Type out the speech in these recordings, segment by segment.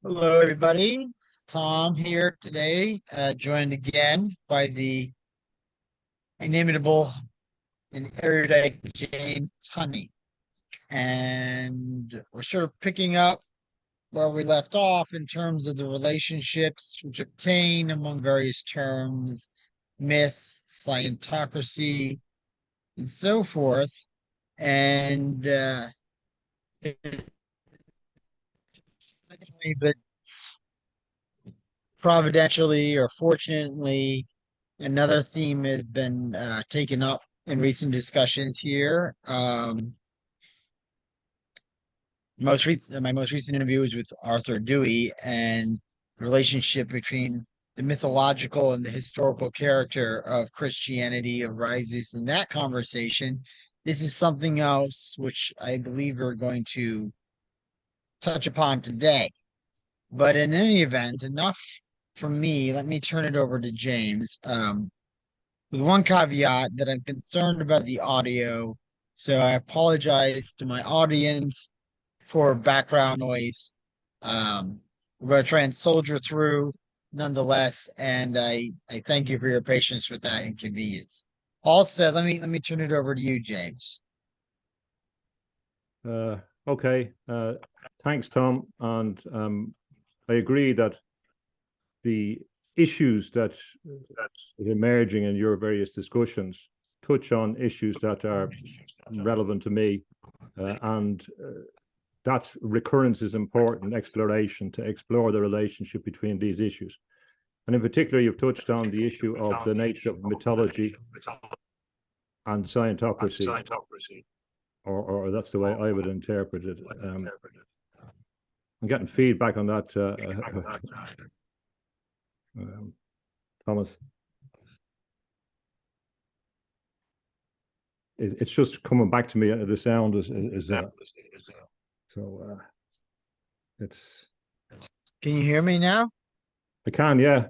Hello, everybody. It's Tom here today, joined again by the inimitable and erudite James Tunney. And we're sort of picking up where we left off in terms of the relationships which obtain among various terms, myth, scientocracy, and so forth. And but providentially or fortunately, another theme has been taken up in recent discussions here. My most recent interview was with Arthur Dewey, and the relationship between the mythological and the historical character of Christianity arises in that conversation. This is something else which I believe we're going to touch upon today. But in any event, enough from me. Let me turn it over to James. With one caveat that I'm concerned about the audio. So I apologize to my audience for background noise. We're going to try and soldier through nonetheless, and I thank you for your patience with that inconvenience. All said, let me turn it over to you, James. Okay. Thanks, Tom. And I agree that the issues that are emerging in your various discussions touch on issues that are relevant to me, and that recurrence is important, exploration, to explore the relationship between these issues. And in particular, you've touched on the issue of the nature of mythology and Scientocracy, or that's the way I would interpret it. I'm getting feedback on that, Thomas. It's just coming back to me. The sound is there. So it's. Can you hear me now? I can, yeah.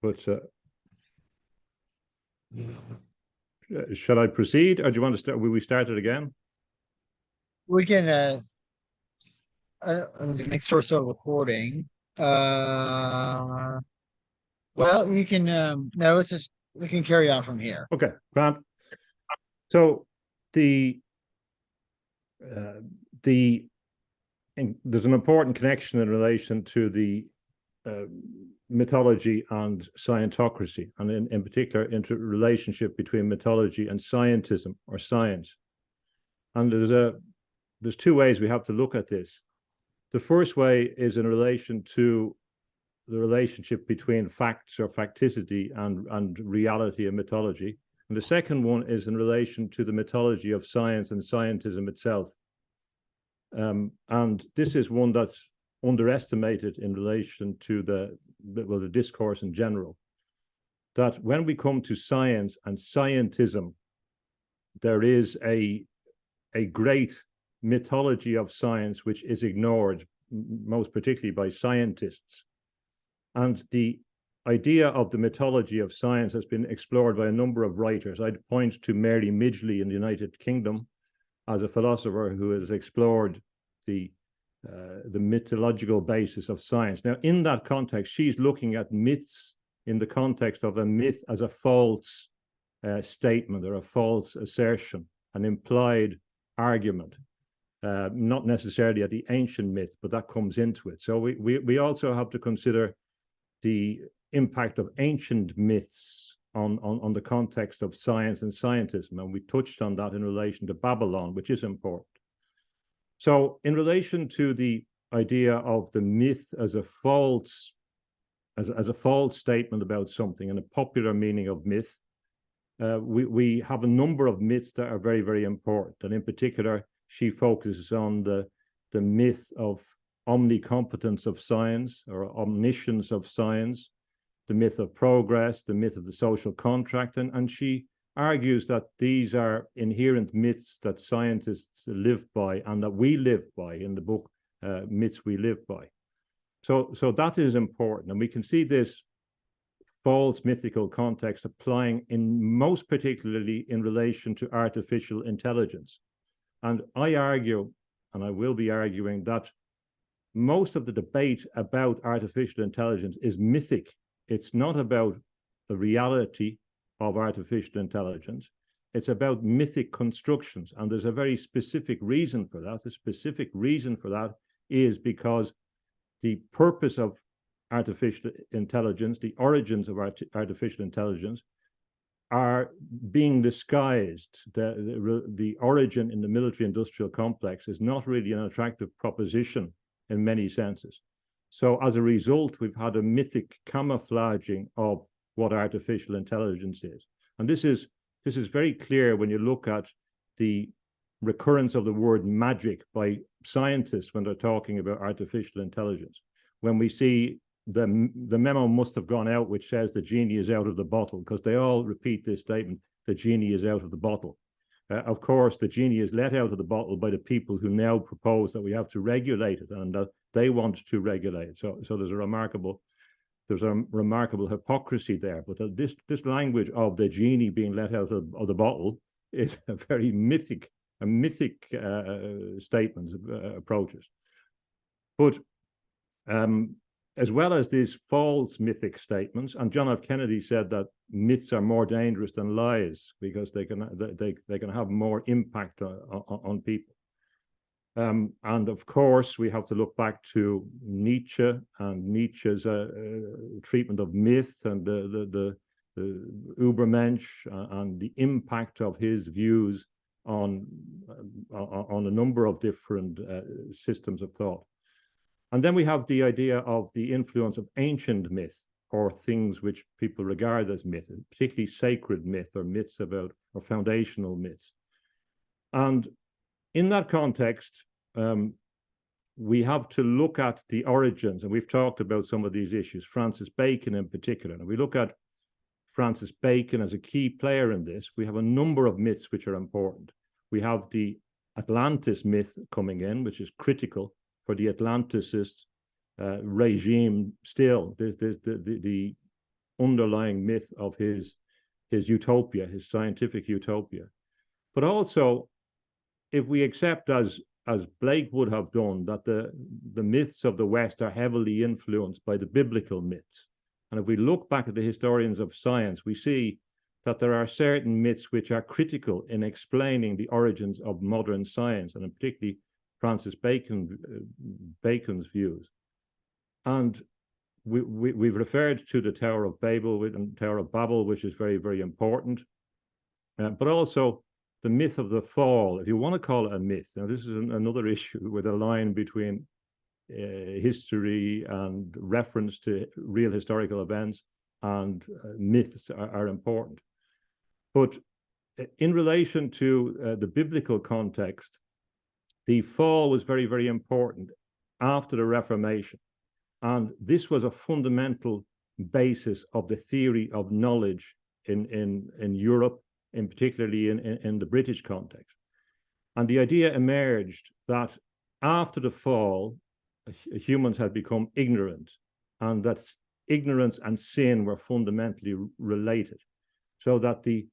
But shall I proceed, or do you want to start? Will we start it again? We can. Make sure still recording. Well, you can. No, let's just we can carry on from here. Okay, Grant. So there's an important connection in relation to the mythology and Scientocracy, and in particular into relationship between mythology and scientism or science. And there's two ways we have to look at this. The first way is in relation to the relationship between facts or facticity and reality and mythology. And the second one is in relation to the mythology of science and scientism itself. And this is one that's underestimated in relation to the discourse in general. That when we come to science and scientism, there is a great mythology of science which is ignored, most particularly by scientists. And the idea of the mythology of science has been explored by a number of writers. I'd point to Mary Midgley in the United Kingdom as a philosopher who has explored the mythological basis of science. Now, in that context, she's looking at myths in the context of a myth as a false statement or a false assertion, an implied argument, not necessarily at the ancient myth, but that comes into it. So we also have to consider the impact of ancient myths on the context of science and scientism, and we touched on that in relation to Babylon, which is important. So in relation to the idea of the myth as a false statement about something and a popular meaning of myth, we have a number of myths that are very, very important. And in particular, she focuses on the myth of omnicompetence of science or omniscience of science, the myth of progress, the myth of the social contract, and she argues that these are inherent myths that scientists live by and that we live by in the book Myths We Live By. So that is important, and we can see this false mythical context applying in most particularly in relation to artificial intelligence. And I argue, and I will be arguing, that most of the debate about artificial intelligence is mythic. It's not about the reality of artificial intelligence. It's about mythic constructions. And there's a very specific reason for that. The specific reason for that is because the purpose of artificial intelligence, the origins of artificial intelligence, are being disguised. The origin in the military-industrial complex is not really an attractive proposition in many senses. So as a result, we've had a mythic camouflaging of what artificial intelligence is. And this is very clear when you look at the recurrence of the word magic by scientists when they're talking about artificial intelligence. When we see the memo must have gone out which says the genie is out of the bottle, because they all repeat this statement, the genie is out of the bottle. Of course, the genie is let out of the bottle by the people who now propose that we have to regulate it, and that they want to regulate it. So there's a remarkable hypocrisy there. But this language of the genie being let out of the bottle is a very mythic statement, approaches. But as well as these false mythic statements, and John F. Kennedy said that myths are more dangerous than lies because they can have more impact on people. And of course, we have to look back to Nietzsche and Nietzsche's treatment of myth and the Übermensch and the impact of his views on a number of different systems of thought. And then we have the idea of the influence of ancient myth, or things which people regard as myth, particularly sacred myth or myths about, or foundational myths. And in that context, we have to look at the origins, and we've talked about some of these issues, Francis Bacon in particular. And we look at Francis Bacon as a key player in this. We have a number of myths which are important. We have the Atlantis myth coming in, which is critical for the Atlanticist regime still. There's the underlying myth of his utopia, his scientific utopia. But also, if we accept, as Blake would have done, that the myths of the West are heavily influenced by the biblical myths, and if we look back at the historians of science, we see that there are certain myths which are critical in explaining the origins of modern science, and particularly Francis Bacon's views. And we've referred to the Tower of Babel and Tower of Babel, which is very, very important, but also the myth of the fall, if you want to call it a myth. Now, this is another issue with a line between history and reference to real historical events, and myths are important. But in relation to the biblical context, the fall was very, very important after the Reformation. And this was a fundamental basis of the theory of knowledge in Europe, in particularly in the British context. And the idea emerged that after the fall, humans had become ignorant, and that ignorance and sin were fundamentally related. So that the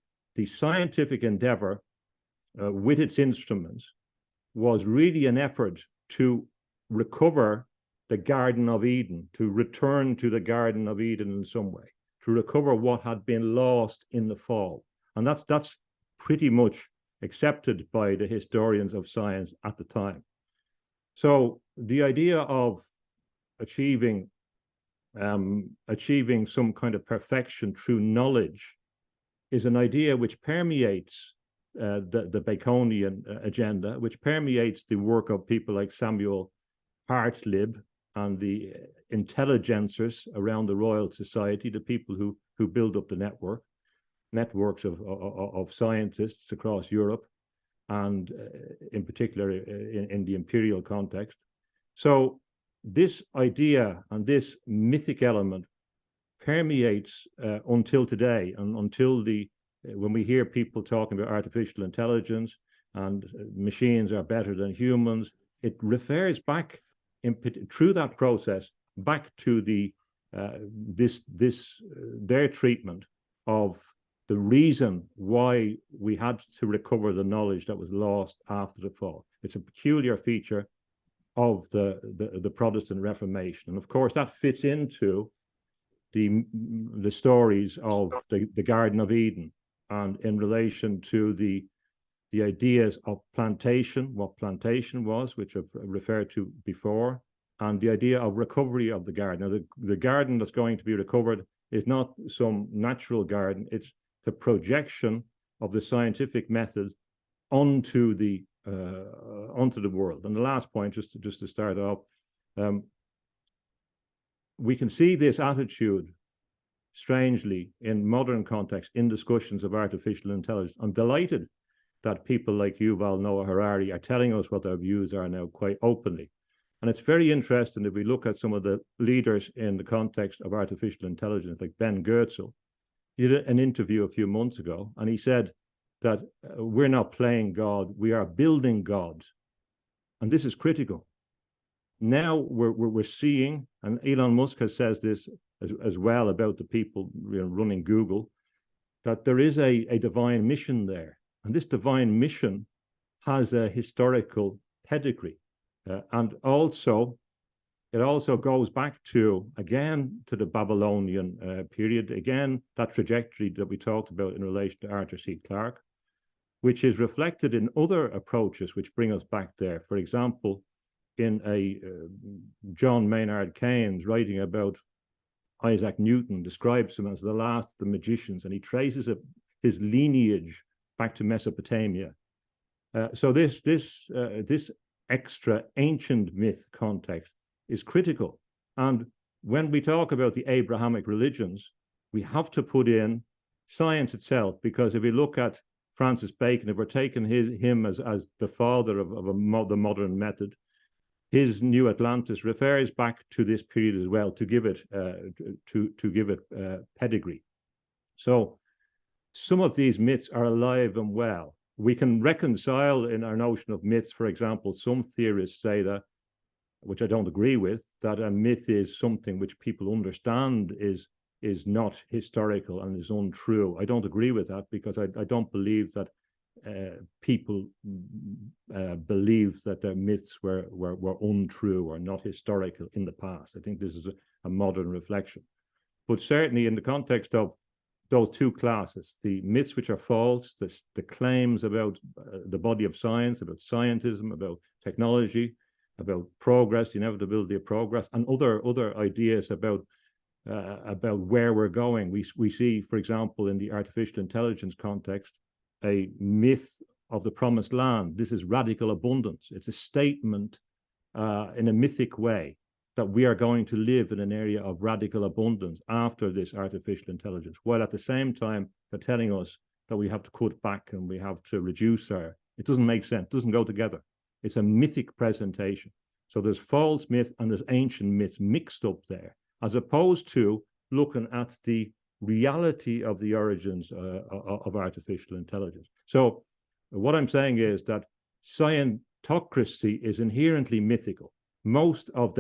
scientific endeavor with its instruments was really an effort to recover the Garden of Eden, to return to the Garden of Eden in some way, to recover what had been lost in the fall. And that's pretty much accepted by the historians of science at the time. So the idea of achieving some kind of perfection through knowledge is an idea which permeates the Baconian agenda, which permeates the work of people like Samuel Hartlib and the intelligencers around the Royal Society, the people who build up the networks of scientists across Europe, and in particular in the imperial context. So this idea and this mythic element permeates until today, and until when we hear people talking about artificial intelligence and machines are better than humans, it refers back through that process back to their treatment of the reason why we had to recover the knowledge that was lost after the fall. It's a peculiar feature of the Protestant Reformation. And of course, that fits into the stories of the Garden of Eden, and in relation to the ideas of plantation, what plantation was, which I've referred to before, and the idea of recovery of the garden. Now, the garden that's going to be recovered is not some natural garden, it's the projection of the scientific method onto the world. And the last point, just to start off, we can see this attitude strangely in modern context in discussions of artificial intelligence. I'm delighted that people like Yuval Noah Harari are telling us what their views are now quite openly. And it's very interesting if we look at some of the leaders in the context of artificial intelligence, like Ben Goertzel. He did an interview a few months ago, and he said that we're not playing God, we are building God. And this is critical. Now we're seeing, and Elon Musk has says this as well about the people running Google, that there is a divine mission there. And this divine mission has a historical pedigree. And also, it also goes back to, again, to the Babylonian period, again, that trajectory that we talked about in relation to Arthur C. Clarke, which is reflected in other approaches which bring us back there. For example, in a John Maynard Keynes writing about Isaac Newton, describes him as the last of the magicians, and he traces his lineage back to Mesopotamia. So this extra ancient myth context is critical. And when we talk about the Abrahamic religions, we have to put in science itself, because if we look at Francis Bacon, if we're taking him as the father of the modern method, his New Atlantis refers back to this period as well to give it pedigree. So some of these myths are alive and well. We can reconcile in our notion of myths, for example, some theorists say that, which I don't agree with, that a myth is something which people understand is not historical and is untrue. I don't agree with that, because I don't believe that people believe that their myths were untrue or not historical in the past. I think this is a modern reflection. But certainly in the context of those two classes, the myths which are false, the claims about the body of science, about scientism, about technology, about progress, the inevitability of progress, and other ideas about where we're going. We see, for example, in the artificial intelligence context, a myth of the promised land. This is radical abundance. It's a statement in a mythic way that we are going to live in an area of radical abundance after this artificial intelligence, while at the same time they're telling us that we have to cut back and we have to reduce it doesn't make sense, it doesn't go together. It's a mythic presentation. So there's false myth and there's ancient myths mixed up there, as opposed to looking at the reality of the origins of artificial intelligence. So what I'm saying is that Scientocracy is inherently mythical. Most of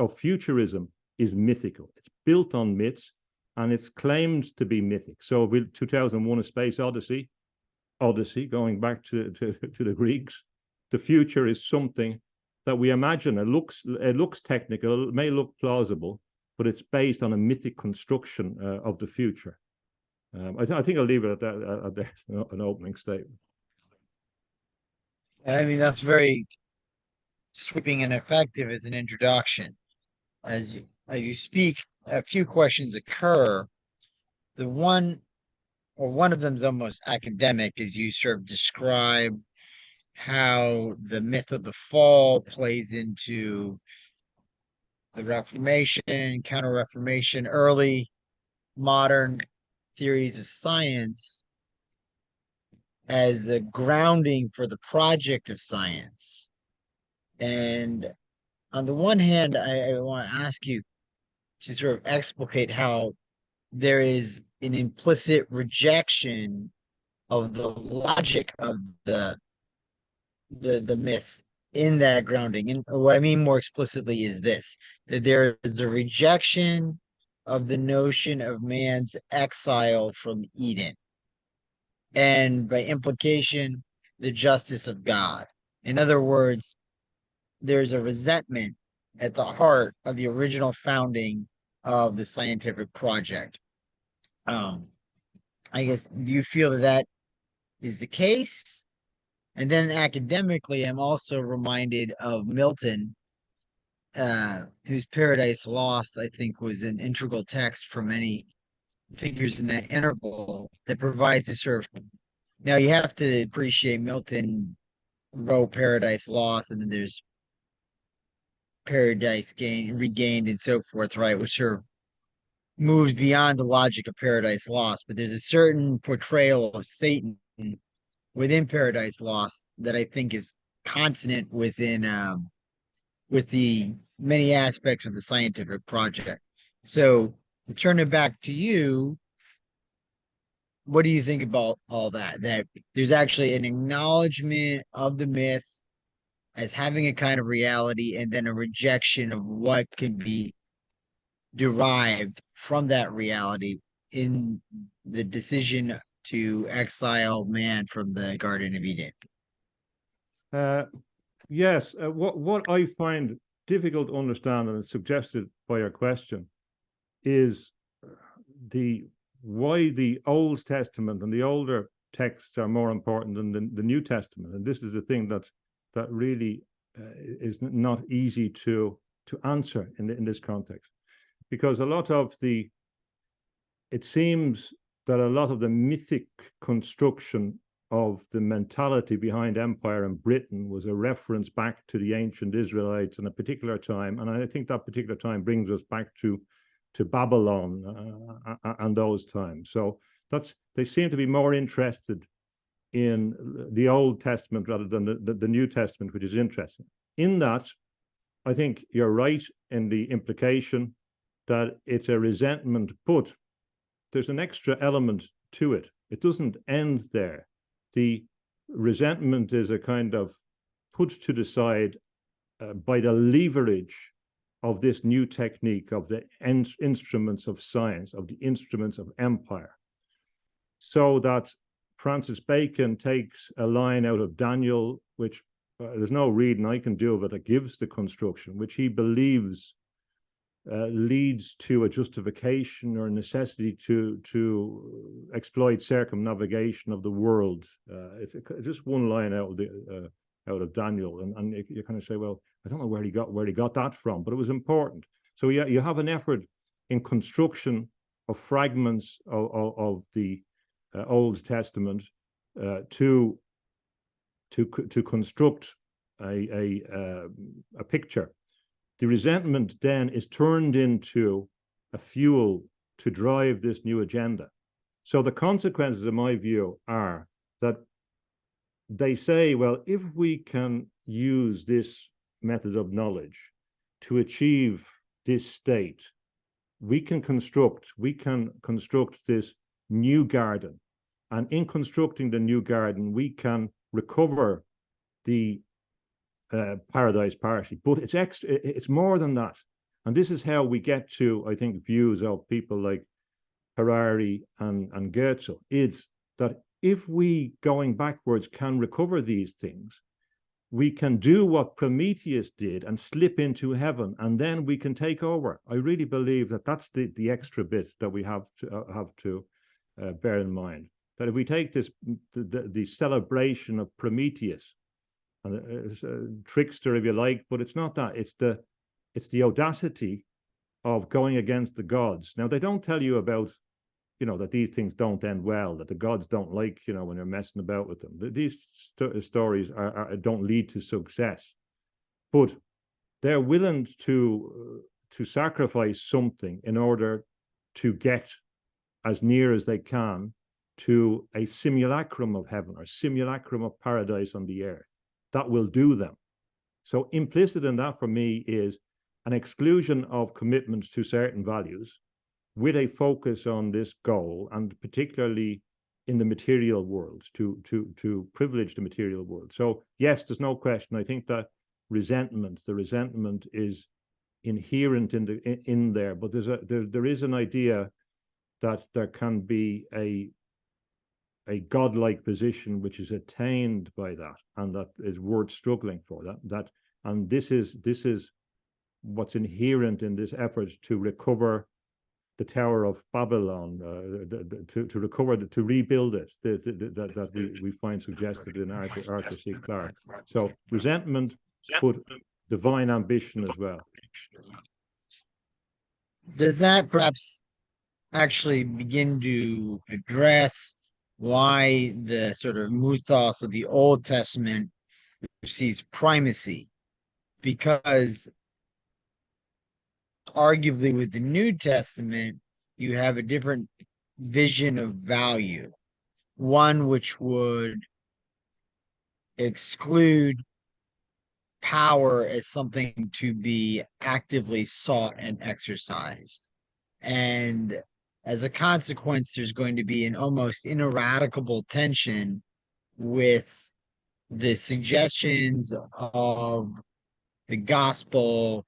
futurism is mythical. It's built on myths, and it's claimed to be mythic. So with 2001: A Space Odyssey, going back to the Greeks, the future is something that we imagine. It looks technical, it may look plausible, but it's based on a mythic construction of the future. I think I'll leave it at that, an opening statement. I mean, that's very sweeping and effective as an introduction. As you speak, a few questions occur. One of them is almost academic, as you sort of describe how the myth of the fall plays into the Reformation, Counter-Reformation, early modern theories of science as a grounding for the project of science. And on the one hand, I want to ask you to sort of explicate how there is an implicit rejection of the logic of the myth in that grounding. And what I mean more explicitly is this, that there is a rejection of the notion of man's exile from Eden, and by implication, the justice of God. In other words, there's a resentment at the heart of the original founding of the scientific project. Um, I guess, do you feel that that is the case? And then academically, I'm also reminded of Milton, whose Paradise Lost, I think, was an integral text for many figures in that interval that provides a sort of. Now, you have to appreciate Milton wrote Paradise Lost, and then there's Paradise Regained, and so forth, right? Which sort of moves beyond the logic of Paradise Lost. But there's a certain portrayal of Satan within Paradise Lost that I think is consonant with the many aspects of the scientific project. So to turn it back to you, what do you think about all that? That there's actually an acknowledgement of the myth as having a kind of reality, and then a rejection of what can be derived from that reality in the decision to exile man from the Garden of Eden. Yes, what I find difficult to understand, and suggested by your question, is the why the Old Testament and the older texts are more important than the New Testament. And this is the thing that really is not easy to answer in this context, because it seems that a lot of the mythic construction of the mentality behind empire in Britain was a reference back to the ancient Israelites in a particular time, and I think that particular time brings us back to Babylon and those times. So they seem to be more interested in the Old Testament rather than the New Testament, which is interesting. In that, I think you're right in the implication that it's a resentment, but there's an extra element to it. It doesn't end there. The resentment is a kind of put to the side by the leverage of this new technique, of the instruments of science, of the instruments of empire. So that Francis Bacon takes a line out of Daniel, which there's no reading I can do of it, that gives the construction, which he believes leads to a justification or a necessity to exploit circumnavigation of the world. It's just one line out of Daniel, and you kind of say, well, I don't know where he got that from, but it was important. So you have an effort in construction of fragments of the Old Testament to construct a picture. The resentment then is turned into a fuel to drive this new agenda. So the consequences, in my view, are that they say, well, if we can use this method of knowledge to achieve this state, we can construct this new garden. And in constructing the new garden, we can recover the paradise partially, but it's more than that. And this is how we get to, I think, views of people like Harari and Goethe, is that if we, going backwards, can recover these things, we can do what Prometheus did and slip into heaven, and then we can take over. I really believe that that's the extra bit that we have to bear in mind. That if we take this, the celebration of Prometheus, and it's a trickster, if you like, but it's not that. It's the audacity of going against the gods. Now, they don't tell you about, that these things don't end well, that the gods don't like, when you're messing about with them. These stories don't lead to success, but they're willing to sacrifice something in order to get as near as they can to a simulacrum of heaven or simulacrum of paradise on the earth. That will do them. So implicit in that for me is an exclusion of commitment to certain values with a focus on this goal, and particularly in the material world, to privilege the material world. So yes, there's no question. I think that the resentment is inherent in there, but there is an idea that there can be a godlike position which is attained by that, and that is worth struggling for. And this is what's inherent in this effort to recover the Tower of Babylon, to recover, to rebuild it, that we find suggested in Arthur C. Clarke. So resentment, but divine ambition as well. Does that perhaps actually begin to address why the sort of mythos of the Old Testament receives primacy? Because arguably with the New Testament, you have a different vision of value, one which would exclude power as something to be actively sought and exercised. And as a consequence, there's going to be an almost ineradicable tension with the suggestions of the gospel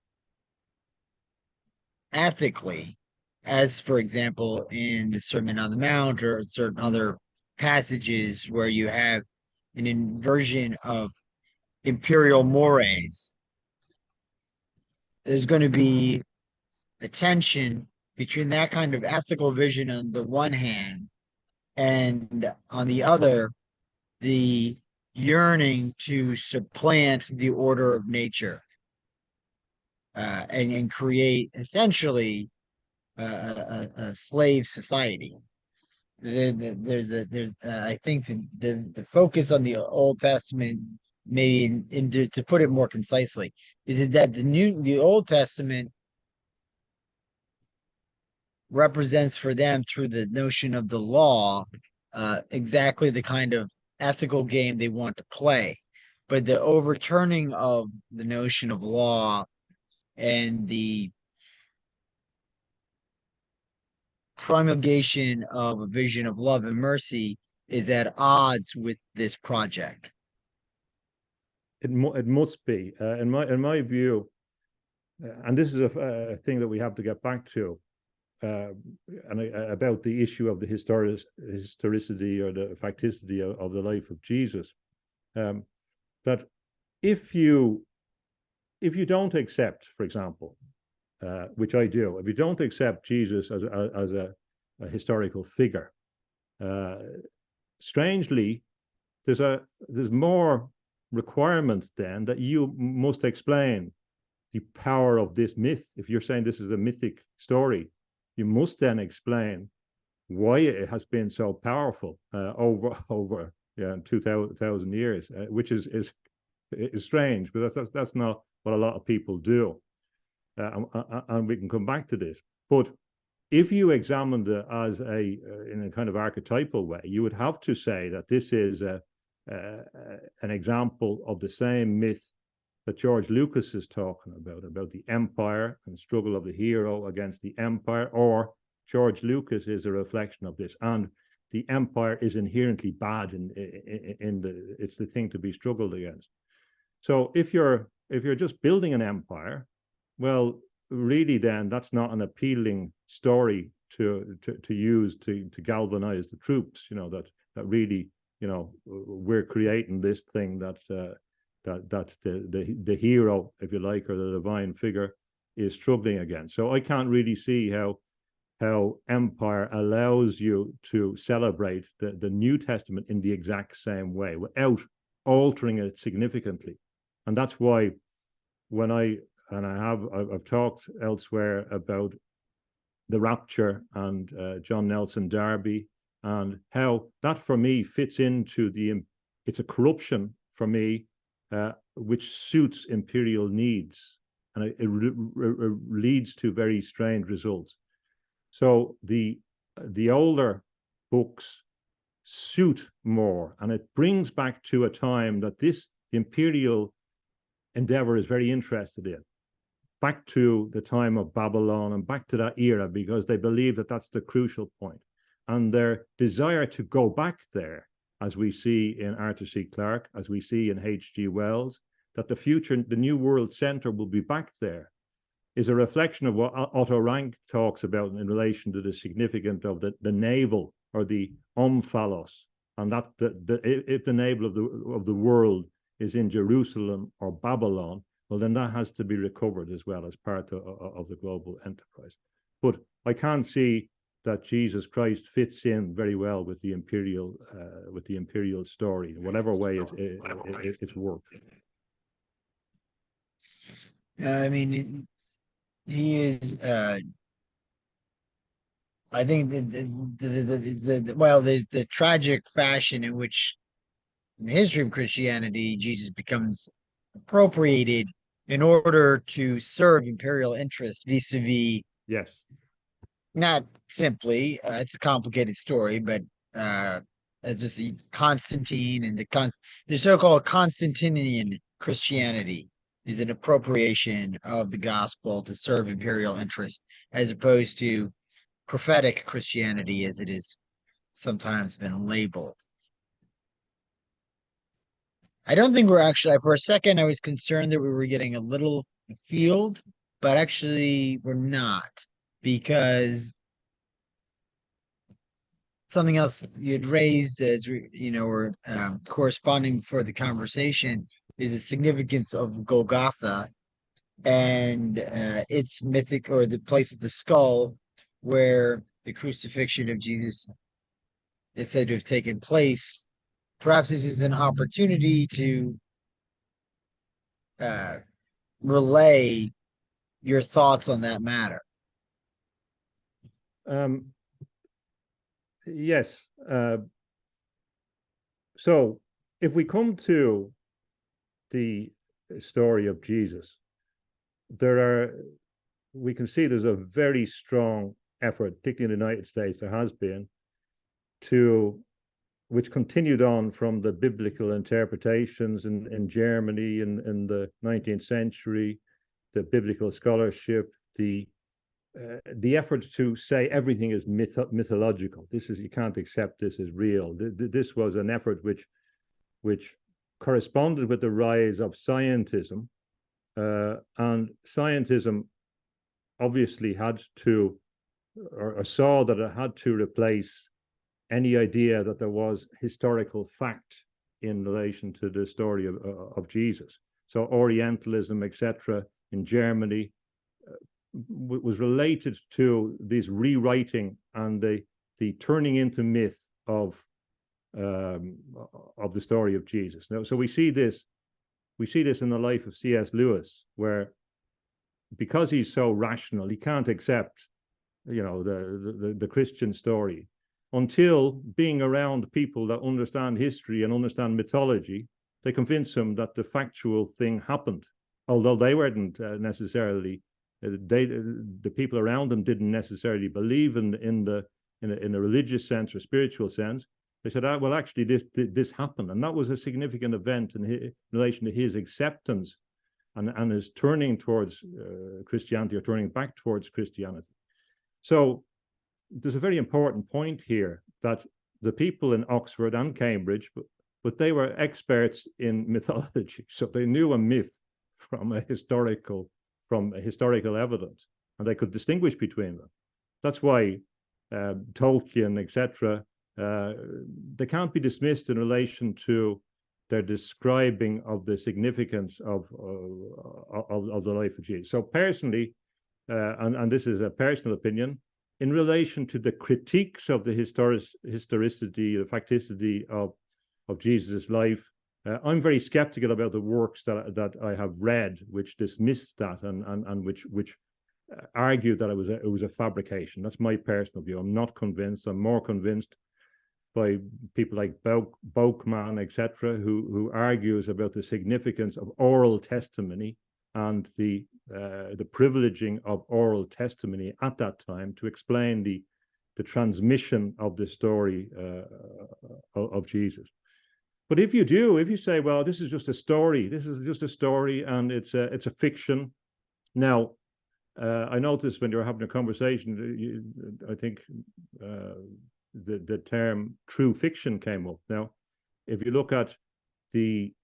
ethically, as for example, in the Sermon on the Mount or certain other passages where you have an inversion of imperial mores. There's going to be a tension between that kind of ethical vision on the one hand, and on the other, the yearning to supplant the order of nature, and create essentially a slave society. I think the focus on the Old Testament, maybe to put it more concisely, is that the Old Testament represents for them through the notion of the law exactly the kind of ethical game they want to play. But the overturning of the notion of law and the promulgation of a vision of love and mercy is at odds with this project. It must be, in my view, and this is a thing that we have to get back to, about the issue of the historicity or the facticity of the life of Jesus. That if you don't accept, for example, which I do, if you don't accept Jesus as a historical figure, strangely, there's more requirements then that you must explain the power of this myth. If you're saying this is a mythic story, you must then explain why it has been so powerful over 2,000 years, which is strange, but that's not what a lot of people do. And we can come back to this. But if you examined it as in a kind of archetypal way, you would have to say that this is an example of the same myth that George Lucas is talking about the empire and struggle of the hero against the empire, or George Lucas is a reflection of this, and the empire is inherently bad it's the thing to be struggled against. So if you're just building an empire, well, really then that's not an appealing story to use to galvanize the troops, that really, we're creating this thing that the hero, if you like, or the divine figure is struggling against. So I can't really see how empire allows you to celebrate the New Testament in the exact same way without altering it significantly. And that's why when I've talked elsewhere about the rapture and John Nelson Darby, and how that for me fits into it's a corruption for me, which suits imperial needs, and it leads to very strange results. So the older books suit more, and it brings back to a time that this imperial endeavor is very interested in, back to the time of Babylon and back to that era, because they believe that that's the crucial point. And their desire to go back there, as we see in Arthur C. Clarke, as we see in H.G. Wells, that the New World Center will be back there, is a reflection of what Otto Rank talks about in relation to the significance of the navel, or the omphalos, and that if the navel of the world is in Jerusalem or Babylon, well, then that has to be recovered as well as part of the global enterprise. But I can't see that Jesus Christ fits in very well with the imperial story, in whatever way it's worked. I mean, he is. I think well, there's the tragic fashion in which, in the history of Christianity, Jesus becomes appropriated in order to serve imperial interest vis-a-vis. Yes. Not simply, it's a complicated story, but as just Constantine and the so-called Constantinian Christianity is an appropriation of the gospel to serve imperial interest, as opposed to prophetic Christianity, as it is sometimes been labeled. I don't think we're actually, for a second, I was concerned that we were getting a little afield, but actually we're not, because something else you'd raised as or corresponding for the conversation is the significance of Golgotha and its mythic, or the place of the skull where the crucifixion of Jesus is said to have taken place. Perhaps this is an opportunity to relay your thoughts on that matter. Yes. So if we come to the story of Jesus, we can see there's a very strong effort, particularly in the United States, there has been, which continued on from the biblical interpretations in Germany in the 19th century, the biblical scholarship, the effort to say everything is mythological. You can't accept this as real. This was an effort which corresponded with the rise of scientism, and scientism obviously had to, or saw that it had to replace any idea that there was historical fact in relation to the story of Jesus. So Orientalism, etc., in Germany was related to this rewriting and the turning into myth of the story of Jesus. Now, so we see this in the life of C.S. Lewis, where because he's so rational, he can't accept, the Christian story until being around people that understand history and understand mythology. They convince him that the factual thing happened, although they weren't necessarily. The people around them didn't necessarily believe in a religious sense or spiritual sense. They said, well, actually, this happened, and that was a significant event in relation to his acceptance and his turning towards Christianity, or turning back towards Christianity. So there's a very important point here, that the people in Oxford and Cambridge, but they were experts in mythology, so they knew a myth from a historical evidence, and they could distinguish between them. That's why Tolkien, etc., they can't be dismissed in relation to their describing of the significance of the life of Jesus. So personally, and this is a personal opinion, in relation to the critiques of the historicity, the facticity of Jesus' life, I'm very skeptical about the works that I have read, which dismissed that and which argued that it was a fabrication. That's my personal view. I'm not convinced. I'm more convinced by people like Boukman, etc., who argues about the significance of oral testimony and the privileging of oral testimony at that time to explain the transmission of the story of Jesus. But if you say, well, this is just a story, and it's a fiction. Now, I noticed when you were having a conversation, I think the term true fiction came up. Now, if you look at the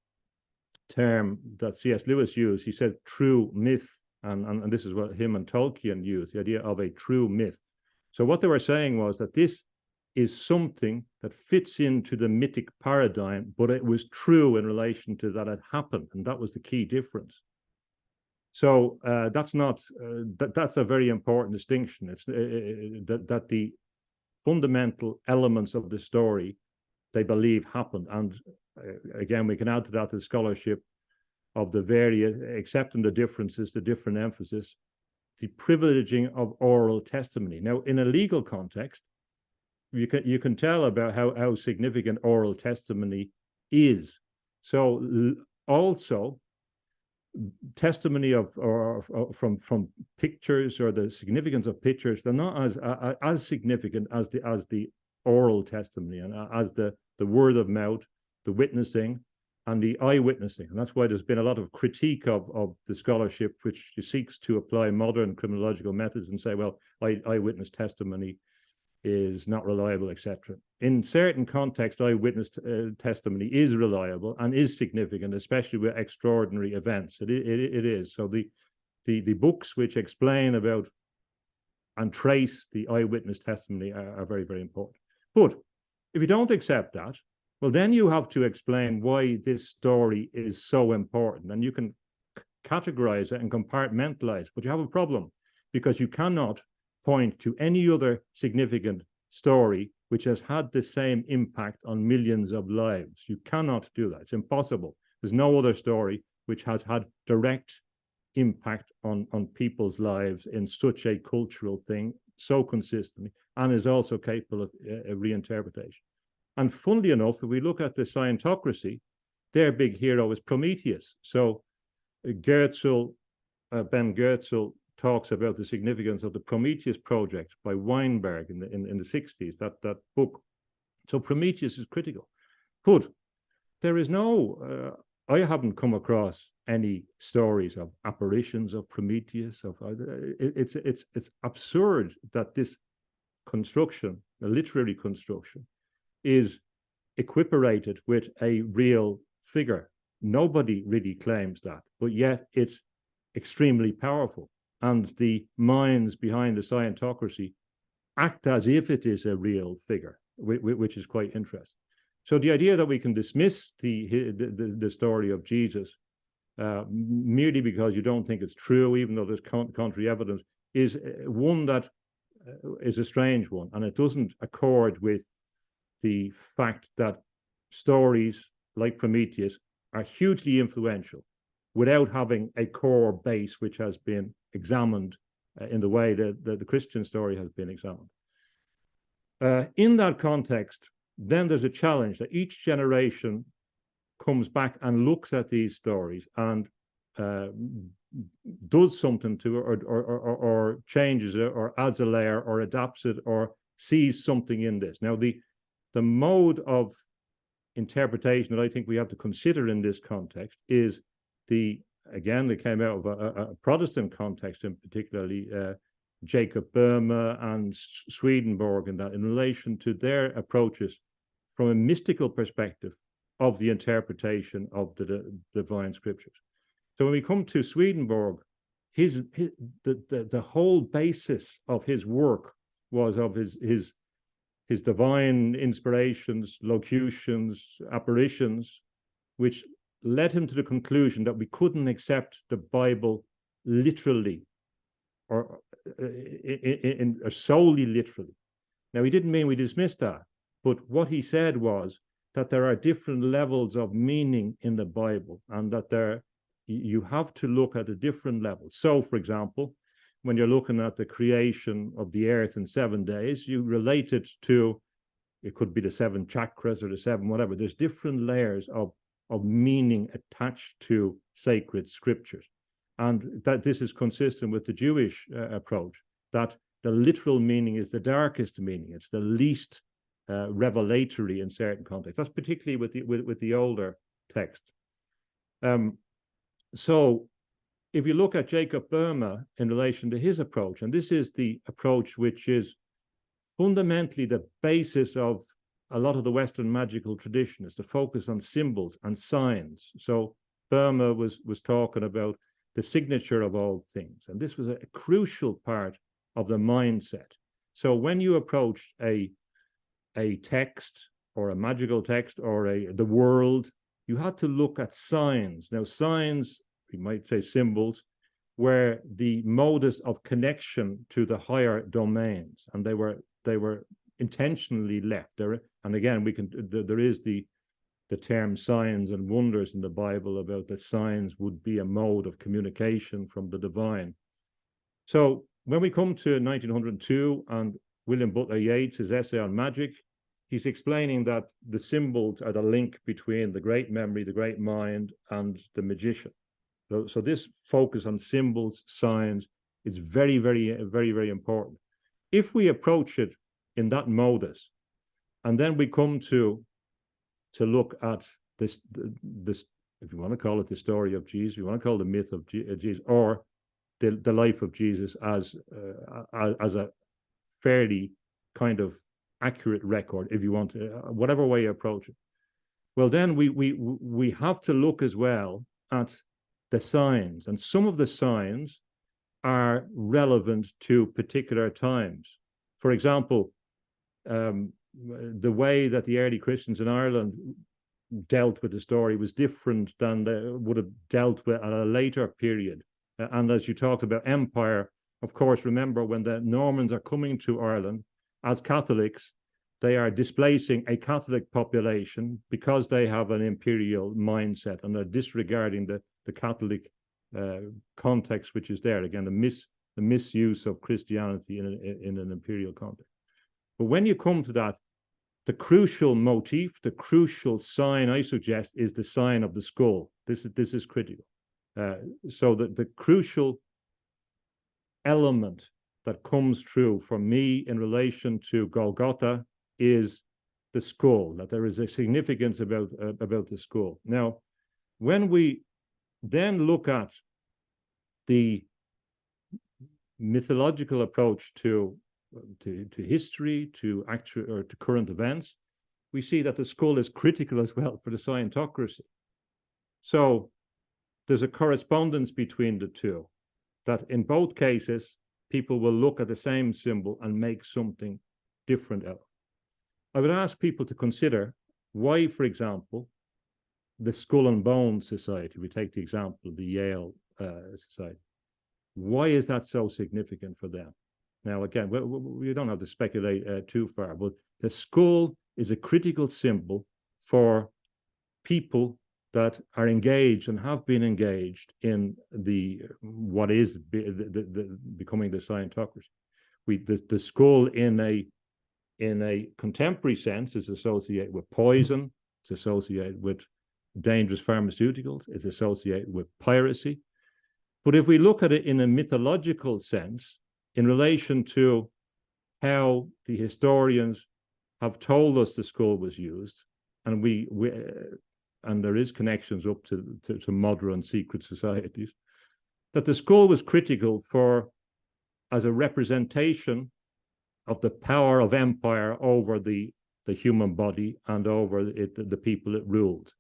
term that C.S. Lewis used, he said true myth, and this is what him and Tolkien used, the idea of a true myth. So what they were saying was that this is something that fits into the mythic paradigm, but it was true in relation to that it happened, and that was the key difference. So that's not that's a very important distinction. It's that the fundamental elements of the story they believe happened, and again we can add to that the scholarship of the various, accepting the differences, the different emphasis, the privileging of oral testimony. Now, in a legal context, you can tell about how significant oral testimony is. So also testimony from pictures, or the significance of pictures, they're not as significant as the oral testimony, and as the word of mouth, the witnessing, and the eyewitnessing. And that's why there's been a lot of critique of the scholarship which seeks to apply modern criminological methods and say, well, eyewitness testimony is not reliable, etc. In certain contexts, eyewitness testimony is reliable and is significant, especially with extraordinary events. It is. So the books which explain about and trace the eyewitness testimony are very, very important. But if you don't accept that, well, then you have to explain why this story is so important. And you can categorize it and compartmentalize, but you have a problem, because you cannot point to any other significant story which has had the same impact on millions of lives. You cannot do that. It's impossible. There's no other story which has had direct impact on people's lives in such a cultural thing so consistently, and is also capable of reinterpretation. And funnily enough, if we look at the Scientocracy, their big hero is Prometheus. So Ben Goertzel talks about the significance of the Prometheus project by Weinberg in the 60s, that book. So Prometheus is critical. But there is no, I haven't come across any stories of apparitions of Prometheus. It's absurd that this construction, a literary construction, is equiparated with a real figure. Nobody really claims that, but yet it's extremely powerful. And the minds behind the Scientocracy act as if it is a real figure, which is quite interesting. So the idea that we can dismiss the story of Jesus merely because you don't think it's true, even though there's contrary evidence, is one that is a strange one, and it doesn't accord with the fact that stories like Prometheus are hugely influential without having a core base which has been examined in the way that the Christian story has been examined. In that context, then there's a challenge that each generation comes back and looks at these stories and does something to it, or changes it, or adds a layer, or adapts it, or sees something in this. Now, the mode of interpretation that I think we have to consider in this context is again, they came out of a Protestant context, in particularly Jacob Boehme and Swedenborg, and that in relation to their approaches from a mystical perspective of the interpretation of the divine scriptures. So when we come to Swedenborg, the whole basis of his work was of his divine inspirations, locutions, apparitions, which led him to the conclusion that we couldn't accept the Bible literally, or solely literally. Now, he didn't mean we dismissed that, but what he said was that there are different levels of meaning in the Bible, and that you have to look at the different levels. So, for example, when you're looking at the creation of the earth in 7 days, you relate it to, it could be the 7 chakras or the 7 whatever. There's different layers of meaning attached to sacred scriptures. And that this is consistent with the Jewish approach, that the literal meaning is the darkest meaning. It's the least revelatory in certain contexts. That's particularly with the older text. So if you look at Jacob Boehme in relation to his approach, and this is the approach which is fundamentally the basis of a lot of the Western magical tradition, is the focus on symbols and signs. So Boehme was talking about the signature of all things, and this was a crucial part of the mindset. So when you approached a a text or a magical text or the world, you had to look at signs. Now, signs, we might say symbols, were the modus of connection to the higher domains, and they were intentionally left there. And again, there is the term signs and wonders in the Bible about that signs would be a mode of communication from the divine. So when we come to 1902 and William Butler Yeats, his essay on magic, he's explaining that the symbols are the link between the great memory, the great mind, and the magician. So this focus on symbols, signs, is very, very, very, very important. If we approach it in that modus, and then we come to look at this, if you want to call it the story of Jesus, you want to call it the myth of Jesus, or the life of Jesus as a fairly kind of accurate record, if you want to, whatever way you approach it. Well, then we have to look as well at the signs, and some of the signs are relevant to particular times. For example, the way that the early Christians in Ireland dealt with the story was different than they would have dealt with at a later period. And as you talked about empire, of course, remember when the Normans are coming to Ireland as Catholics, they are displacing a Catholic population because they have an imperial mindset and are disregarding the Catholic context which is there. Again, the misuse of Christianity in an imperial context. But when you come to that, the crucial motif, the crucial sign, I suggest, is the sign of the skull. This is critical. So that the crucial element that comes through for me in relation to Golgotha is the skull, that there is a significance about the skull. Now, when we then look at the mythological approach to history, to actual or to current events, we see that the skull is critical as well for the Scientocracy. So there's a correspondence between the two, that in both cases, people will look at the same symbol and make something different out. I would ask people to consider why, for example, the Skull and Bones Society, we take the example of the Yale Society, why is that so significant for them? Now, again, we don't have to speculate too far, but the skull is a critical symbol for people that are engaged and have been engaged in what is becoming the Scientocracy. The skull in a contemporary sense is associated with poison, it's associated with dangerous pharmaceuticals, it's associated with piracy. But if we look at it in a mythological sense, in relation to how the historians have told us the skull was used, and and there is connections up to modern secret societies, that the skull was critical as a representation of the power of empire over the human body and over the people it ruled.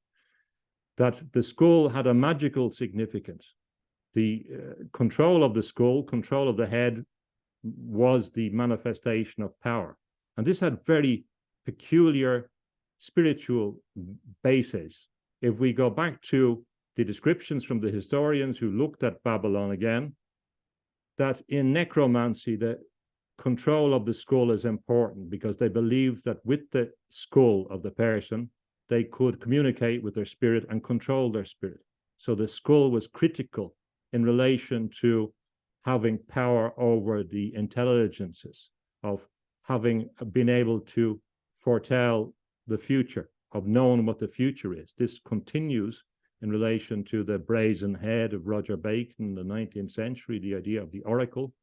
That the skull had a magical significance. The control of the skull, control of the head, was the manifestation of power. And this had very peculiar spiritual basis. If we go back to the descriptions from the historians who looked at Babylon again, that in necromancy, the control of the skull is important because they believed that with the skull of the person, they could communicate with their spirit and control their spirit. So the skull was critical in relation to having power over the intelligences, of having been able to foretell the future, of knowing what the future is. This continues in relation to the brazen head of Roger Bacon in the 19th century, the idea of the oracle.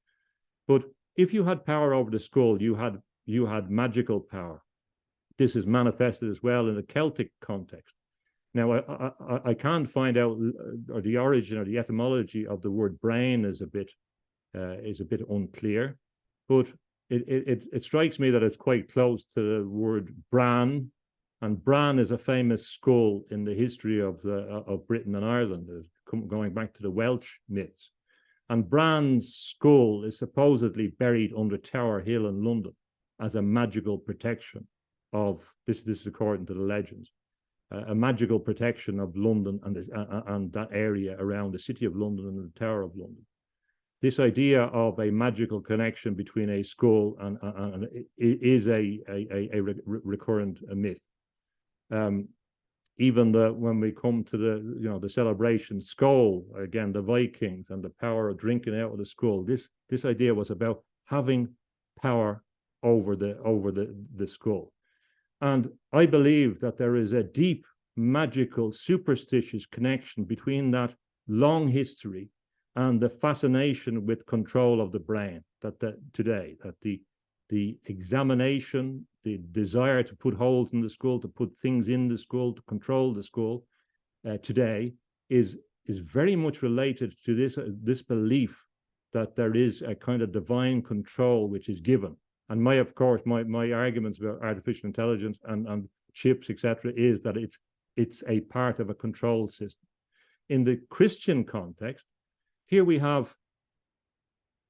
But if you had power over the skull, you had magical power. This is manifested as well in the Celtic context. Now, I can't find out, or the origin or the etymology of the word brain is a bit unclear, but it strikes me that it's quite close to the word Bran, and Bran is a famous skull in the history of Britain and Ireland, going back to the Welsh myths. And Bran's skull is supposedly buried under Tower Hill in London as a magical protection. of this. This is according to the legends, a magical protection of London and that area around the City of London and the Tower of London. This idea of a magical connection between a skull and is a recurrent myth. Even when we come to the celebration skull, again, the Vikings and the power of drinking out of the skull, this idea was about having power over the skull. And I believe that there is a deep magical superstitious connection between that long history and the fascination with control of the brain that the examination, the desire to put holes in the skull, to put things in the skull, to control the skull today is very much related to this belief that there is a kind of divine control which is given. And my arguments about artificial intelligence and chips, etc., is that it's a part of a control system. In the Christian context, here we have.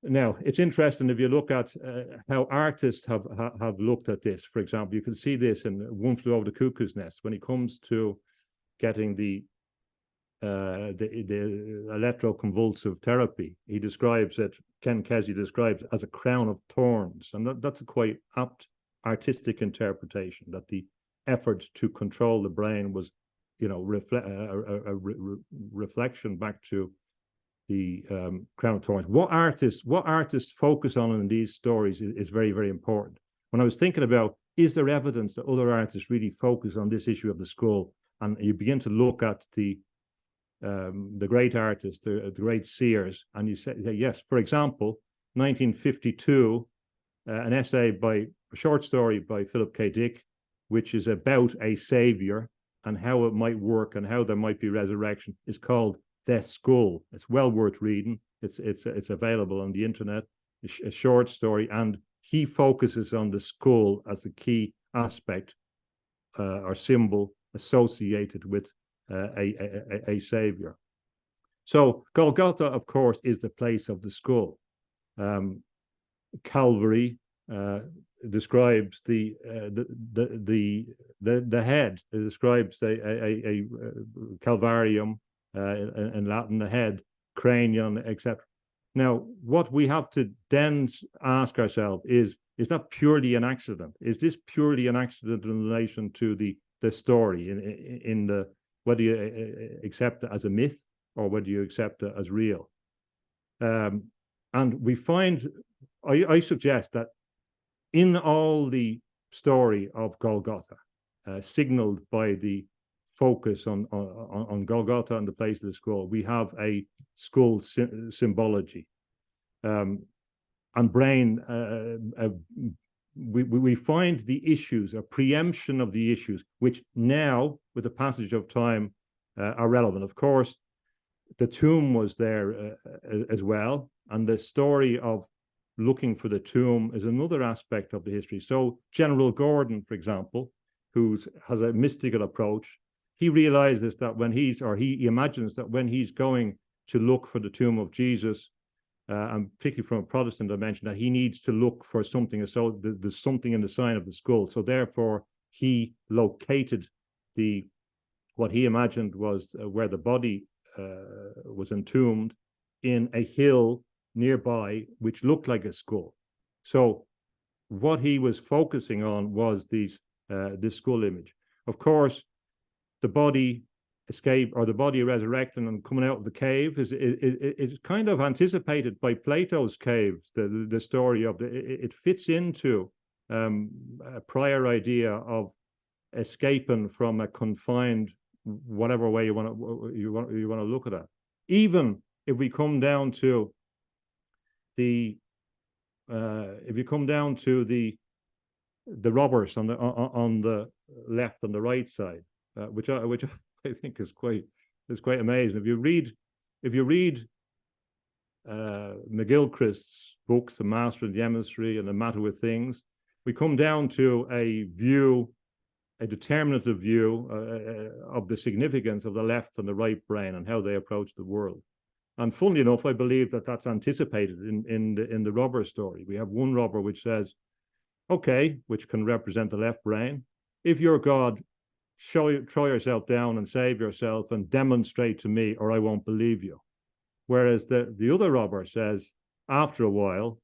Now, it's interesting if you look at how artists have looked at this. For example, you can see this in One Flew Over the Cuckoo's Nest when it comes to getting the electroconvulsive therapy. He describes it, Ken Kesey describes it as a crown of thorns. And that's a quite apt artistic interpretation, that the effort to control the brain was, reflection back to the crown of thorns. What artists focus on in these stories is very, very important. When I was thinking about, is there evidence that other artists really focus on this issue of the skull, and you begin to look at the great artists, the great seers, and you say yes. For example, 1952, a short story by Philip K. Dick, which is about a savior and how it might work and how there might be resurrection, is called The Skull. It's well worth reading. It's available on the internet. A short story, and he focuses on the skull as a key aspect or symbol associated with a savior. So Golgotha, of course, is the place of the skull. Calvary describes the head. It describes a calvarium in Latin, the head, cranium, etc. Now, what we have to then ask ourselves is that purely an accident? Is this purely an accident in relation to the story, in the whether you accept it as a myth or whether you accept it as real? And we find, I suggest that in all the story of Golgotha, signaled by the focus on Golgotha and the place of the skull, we have a skull symbology. And brain, we find the issues, a preemption of the issues, which now, with the passage of time, are relevant. Of course, the tomb was there as well, and the story of looking for the tomb is another aspect of the history. So General Gordon, for example, who has a mystical approach, he realizes that he imagines that when he's going to look for the tomb of Jesus, and particularly from a Protestant dimension, that he needs to look for something. So there's something in the sign of the skull. So therefore, he located what he imagined was where the body was entombed in a hill nearby, which looked like a skull. So what he was focusing on was this skull image. Of course, the body escape, or the body resurrecting and coming out of the cave, is kind of anticipated by Plato's caves. The story of it fits into a prior idea of escaping from a confined, whatever way you want to look at that. Even if we come down to the robbers on the left and the right side, which I think is quite amazing. If you read McGilchrist's books, The Master of the Emissary and The Matter with Things, we come down to a determinative view of the significance of the left and the right brain and how they approach the world. And funnily enough, I believe that that's anticipated in the robber story. We have one robber which says, okay, which can represent the left brain. If you're God, throw yourself down and save yourself and demonstrate to me, or I won't believe you. Whereas the other robber says, after a while,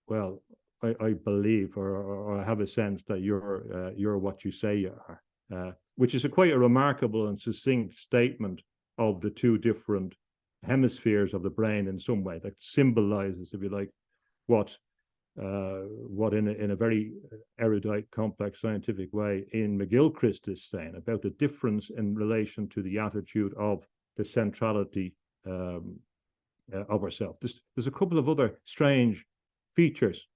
well, I believe, or I have a sense that you're what you say you are, which is quite a remarkable and succinct statement of the two different hemispheres of the brain in some way, that symbolizes, if you like, what in a very erudite, complex, scientific way in McGilchrist is saying about the difference in relation to the attitude of the centrality of ourselves. There's a couple of other strange features.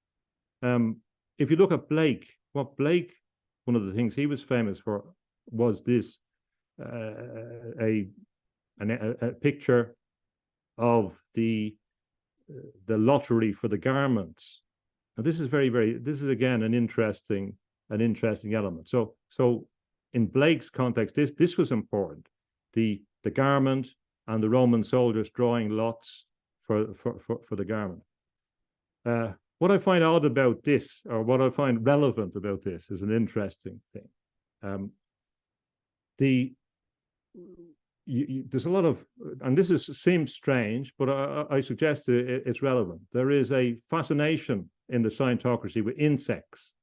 If you look at Blake, one of the things he was famous for was this a picture of the lottery for the garments. Now this is this is again an interesting element. So in Blake's context, this was important. The garment and the Roman soldiers drawing lots for the garment. What I find odd about this, or what I find relevant about this, is an interesting thing. There's a lot of, and this seems strange, but I suggest it's relevant. There is a fascination in the Scientocracy with insects,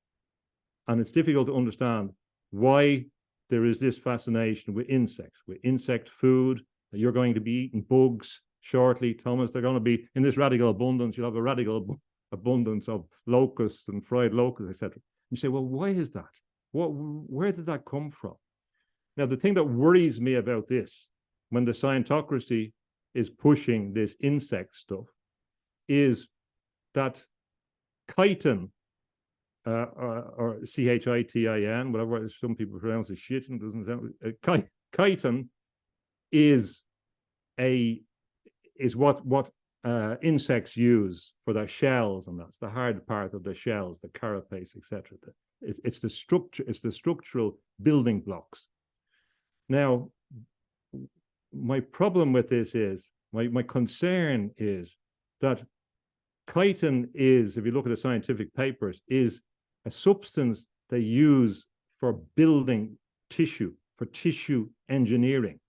and it's difficult to understand why there is this fascination with insects, with insect food. You're going to be eating bugs shortly, Thomas. They're going to be in this radical abundance. You'll have a radical abundance of locusts and fried locusts, etc. You say, well, why is that? Where did that come from? Now, the thing that worries me about this, when the Scientocracy is pushing this insect stuff, is that chitin, or chitin, whatever some people pronounce it, shit, doesn't sound. Chitin is what insects use for their shells, and that's the hard part of the shells, the carapace, etc. It's the structure, it's the structural building blocks. Now, my problem with this is, my concern is that chitin is, if you look at the scientific papers, is a substance they use for building tissue, for tissue engineering.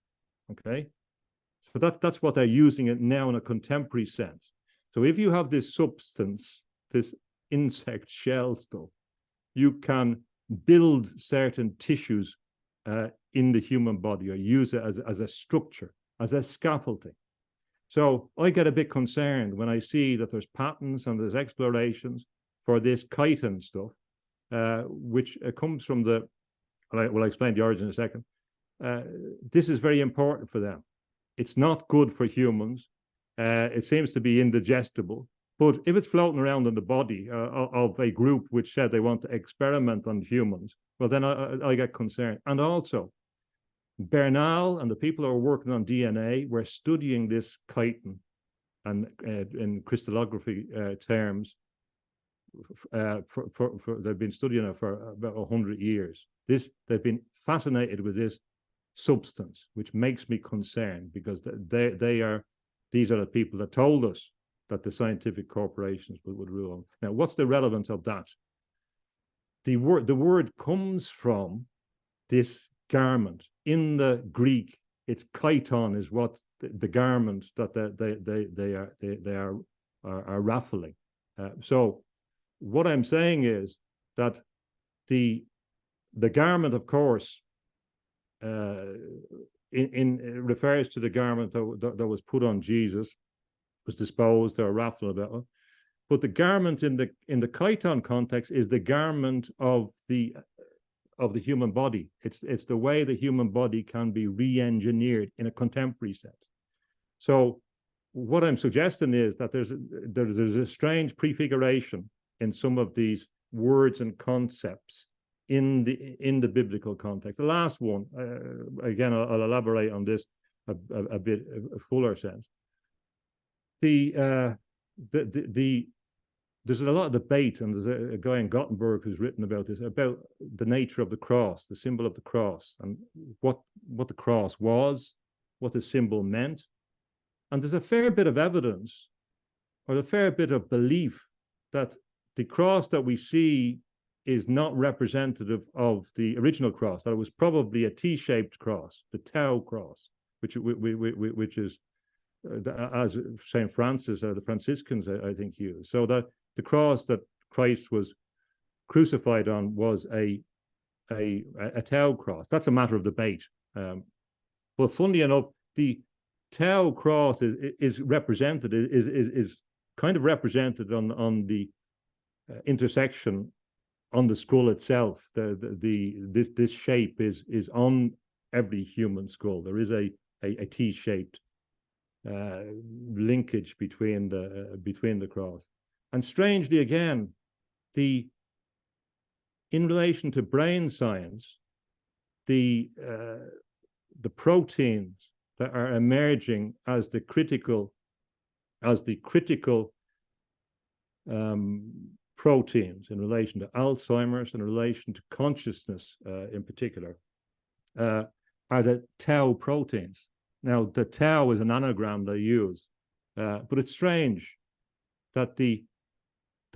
Okay, so that's what they're using it now in a contemporary sense. So if you have this substance, this insect shell stuff, you can build certain tissues in the human body, or use it as a structure, as a scaffolding. So I get a bit concerned when I see that there's patents and there's explorations for this chitin stuff, which comes from I'll explain the origin in a second. This is very important for them. It's not good for humans. It seems to be indigestible. But if it's floating around in the body of a group which said they want to experiment on humans, well, then I get concerned. And also, Bernal and the people who are working on DNA were studying this chitin, and in crystallography terms, they've been studying it for about 100 years. They've been fascinated with this substance, which makes me concerned, because these are the people that told us that the scientific corporations would rule. Now, what's the relevance of that? The word comes from this garment. In the Greek, it's chiton is what the garment that they are raffling. So what I'm saying is that the garment, of course, refers to the garment that was put on Jesus, was disposed or raffled about it. But the garment in the chiton context is the garment of the human body. It's the way the human body can be re-engineered in a contemporary sense. So what I'm suggesting is that there's a strange prefiguration in some of these words and concepts in the biblical context. The last one, again, I'll elaborate on this a bit a fuller sense. There's a lot of debate, and there's a guy in Gothenburg who's written about this, about the nature of the cross, the symbol of the cross, and what the cross was, what the symbol meant. And there's a fair bit of evidence, or a fair bit of belief, that the cross that we see is not representative of the original cross, that it was probably a T-shaped cross, the Tau cross, which is, as St. Francis or the Franciscans, I think, use. So that the cross that Christ was crucified on was a Tau cross. That's a matter of debate. But funnily enough, the Tau cross is represented, is kind of represented on the intersection on the skull itself. This shape is on every human skull. There is a T-shaped linkage between the cross. And strangely, again, in relation to brain science, the proteins that are emerging as the critical proteins in relation to Alzheimer's, in relation to consciousness in particular, are the tau proteins. Now, the tau is an anagram they use, but it's strange that the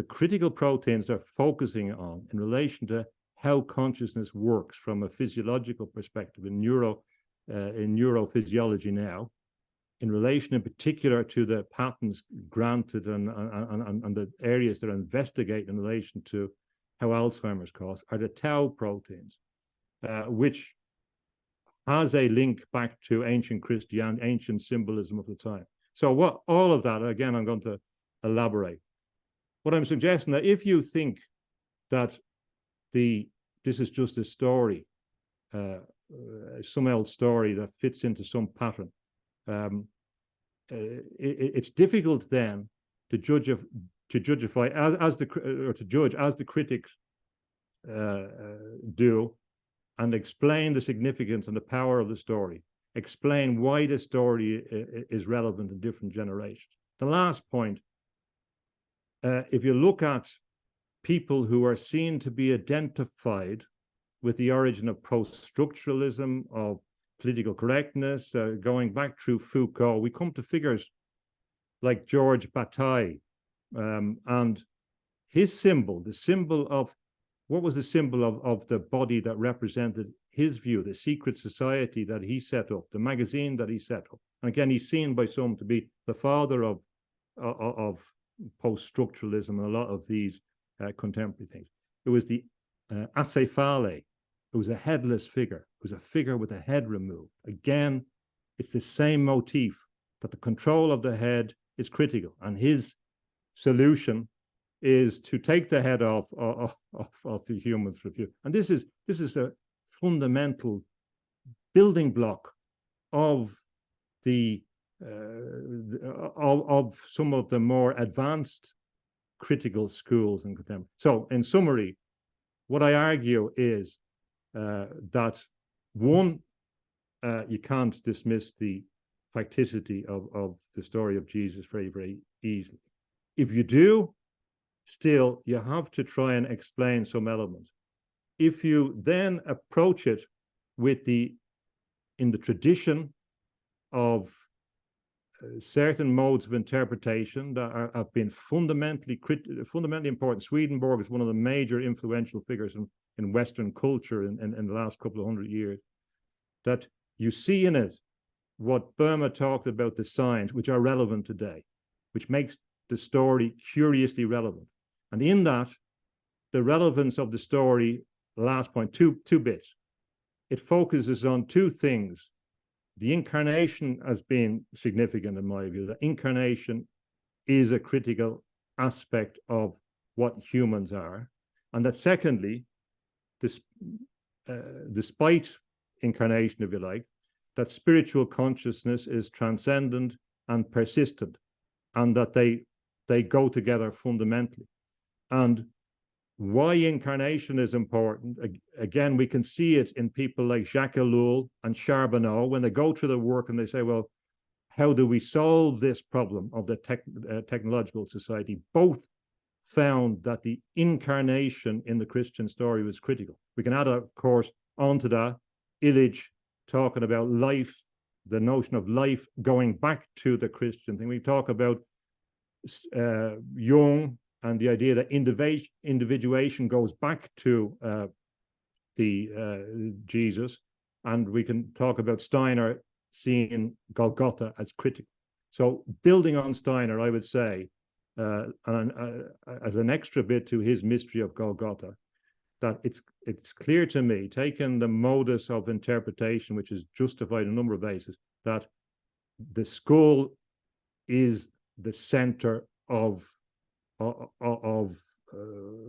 critical proteins they're focusing on in relation to how consciousness works from a physiological perspective in neurophysiology now, in relation in particular to the patents granted and the areas that are investigated in relation to how Alzheimer's caused, are the tau proteins, which has a link back to ancient Christianity, ancient symbolism of the time. So what all of that, again, I'm going to elaborate. What I'm suggesting that if you think that this is just a story, some old story that fits into some pattern, it's difficult then to judge as the critics do, and explain the significance and the power of the story, explain why the story is relevant in different generations. The last point, if you look at people who are seen to be identified with the origin of post-structuralism, of political correctness, going back through Foucault, we come to figures like George Bataille, and his symbol, the symbol of, what was the symbol of the body that represented his view, the secret society that he set up, the magazine that he set up. And again, he's seen by some to be the father of post-structuralism and a lot of these contemporary things. It was the acephale. It was a headless figure. It was a figure with a head removed. Again, it's the same motif, that the control of the head is critical. And his solution is to take the head off the humans for view. And this is a fundamental building block of of some of the more advanced critical schools in contemporary. So, in summary, what I argue is that one, you can't dismiss the facticity of the story of Jesus very, very easily. If you do, still, you have to try and explain some element. If you then approach it in the tradition of certain modes of interpretation that have been fundamentally important. Swedenborg is one of the major influential figures in Western culture in the last couple of 100 years. That you see in it what Burma talked about, the signs, which are relevant today, which makes the story curiously relevant. And in that, the relevance of the story, last point, two bits. It focuses on two things. The incarnation as being significant in my view. The incarnation is a critical aspect of what humans are. And that secondly, despite incarnation, if you like, that spiritual consciousness is transcendent and persistent, and that they go together fundamentally. And why incarnation is important, again, we can see it in people like Jacques Ellul and Charbonneau when they go through the work and they say, well, how do we solve this problem of the technological society? Both found that the incarnation in the Christian story was critical. We can add, of course, onto that, Illich talking about life, the notion of life going back to the Christian thing. We talk about Jung and the idea that individuation goes back to Jesus, and we can talk about Steiner seeing Golgotha as critical. So building on Steiner, I would say, as an extra bit to his mystery of Golgotha, that it's clear to me, taking the modus of interpretation, which is justified on a number of bases, that the skull is the center of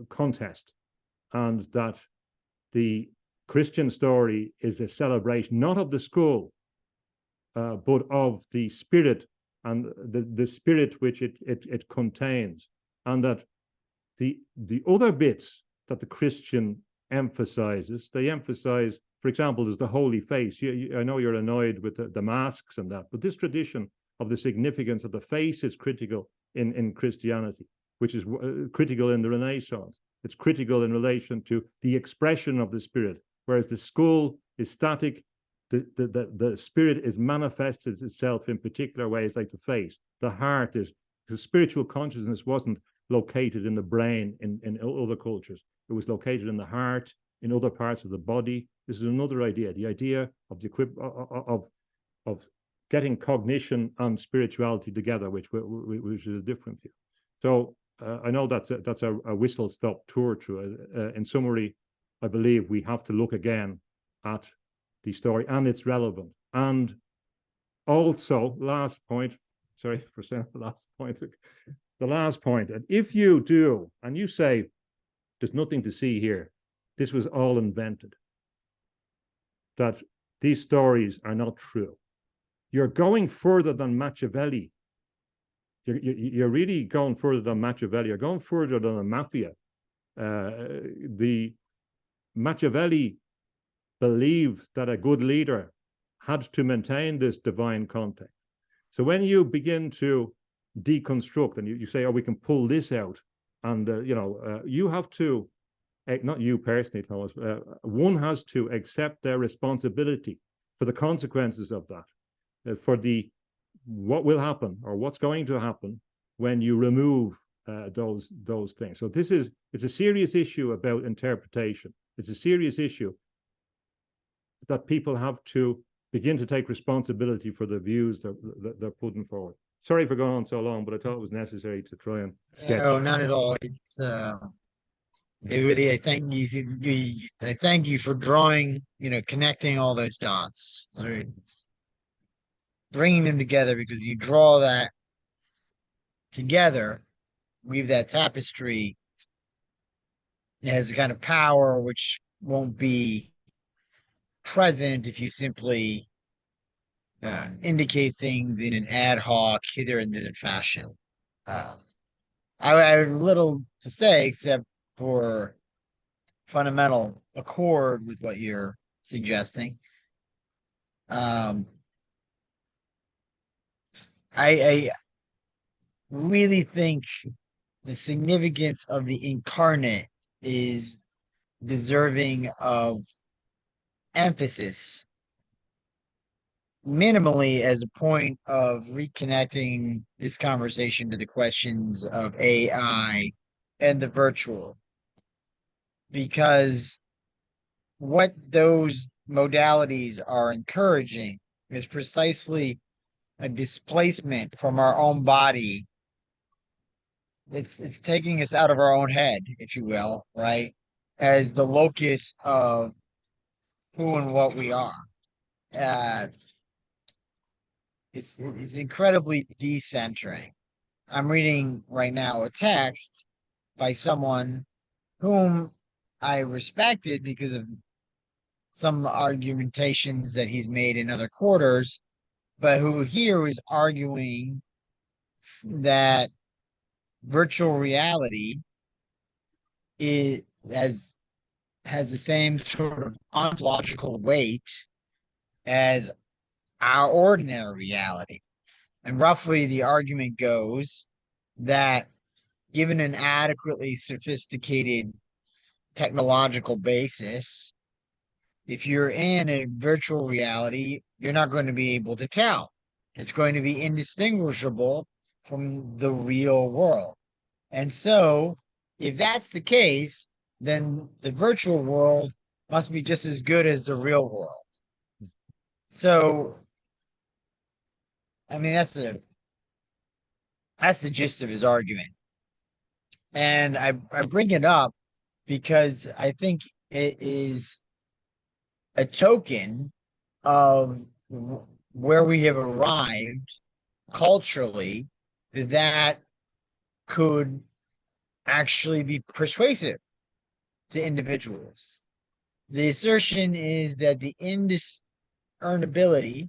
contest, and that the Christian story is a celebration not of the skull, but of the spirit and the spirit which it contains, and that the other bits that the Christian emphasizes, they emphasize, for example, there's the holy face. I know you're annoyed with the masks and that, but this tradition of the significance of the face is critical in Christianity, which is critical in the Renaissance. It's critical in relation to the expression of the spirit, whereas the skull is static. The spirit is manifested itself in particular ways, like the face. The heart is, the spiritual consciousness wasn't located in the brain in other cultures. It was located in the heart, in other parts of the body. This is another idea, the idea of of getting cognition and spirituality together, which is a different view. So I know that's a whistle-stop tour to it. In summary, I believe we have to look again at the story and its relevance. And also, last point, sorry for saying the last point, the last point, and if you do, and you say, there's nothing to see here, this was all invented, that these stories are not true, you're going further than Machiavelli. You're really going further than Machiavelli. You're going further than the mafia. The Machiavelli believed that a good leader had to maintain this divine context. So when you begin to deconstruct and you say, oh, we can pull this out, and you have to, not you personally, Thomas, one has to accept their responsibility for the consequences of that, for what will happen or what's going to happen when you remove those things. So it's a serious issue about interpretation. It's a serious issue that people have to begin to take responsibility for the views that they're putting forward. Sorry for going on so long, but I thought it was necessary to try and sketch. No, not at all. It's really, I thank you for drawing, connecting all those dots, bringing them together, because you draw that together, weave that tapestry. It has a kind of power which won't be present if you simply indicate things in an ad hoc, hither and thither fashion. I have little to say except for fundamental accord with what you're suggesting. I really think the significance of the incarnate is deserving of emphasis, minimally as a point of reconnecting this conversation to the questions of AI and the virtual. Because what those modalities are encouraging is precisely a displacement from our own body. It's taking us out of our own head, if you will, right? As the locus of who and what we are. It's incredibly decentering. I'm reading right now a text by someone whom I respected because of some argumentations that he's made in other quarters, but who here is arguing that virtual reality has the same sort of ontological weight as our ordinary reality. And roughly the argument goes that given an adequately sophisticated technological basis, if you're in a virtual reality, you're not going to be able to tell. It's going to be indistinguishable from the real world. And so, if that's the case, then the virtual world must be just as good as the real world. So, I mean, that's the gist of his argument. And I bring it up because I think it is a token of where we have arrived culturally that could actually be persuasive to individuals. The assertion is that the indiscernibility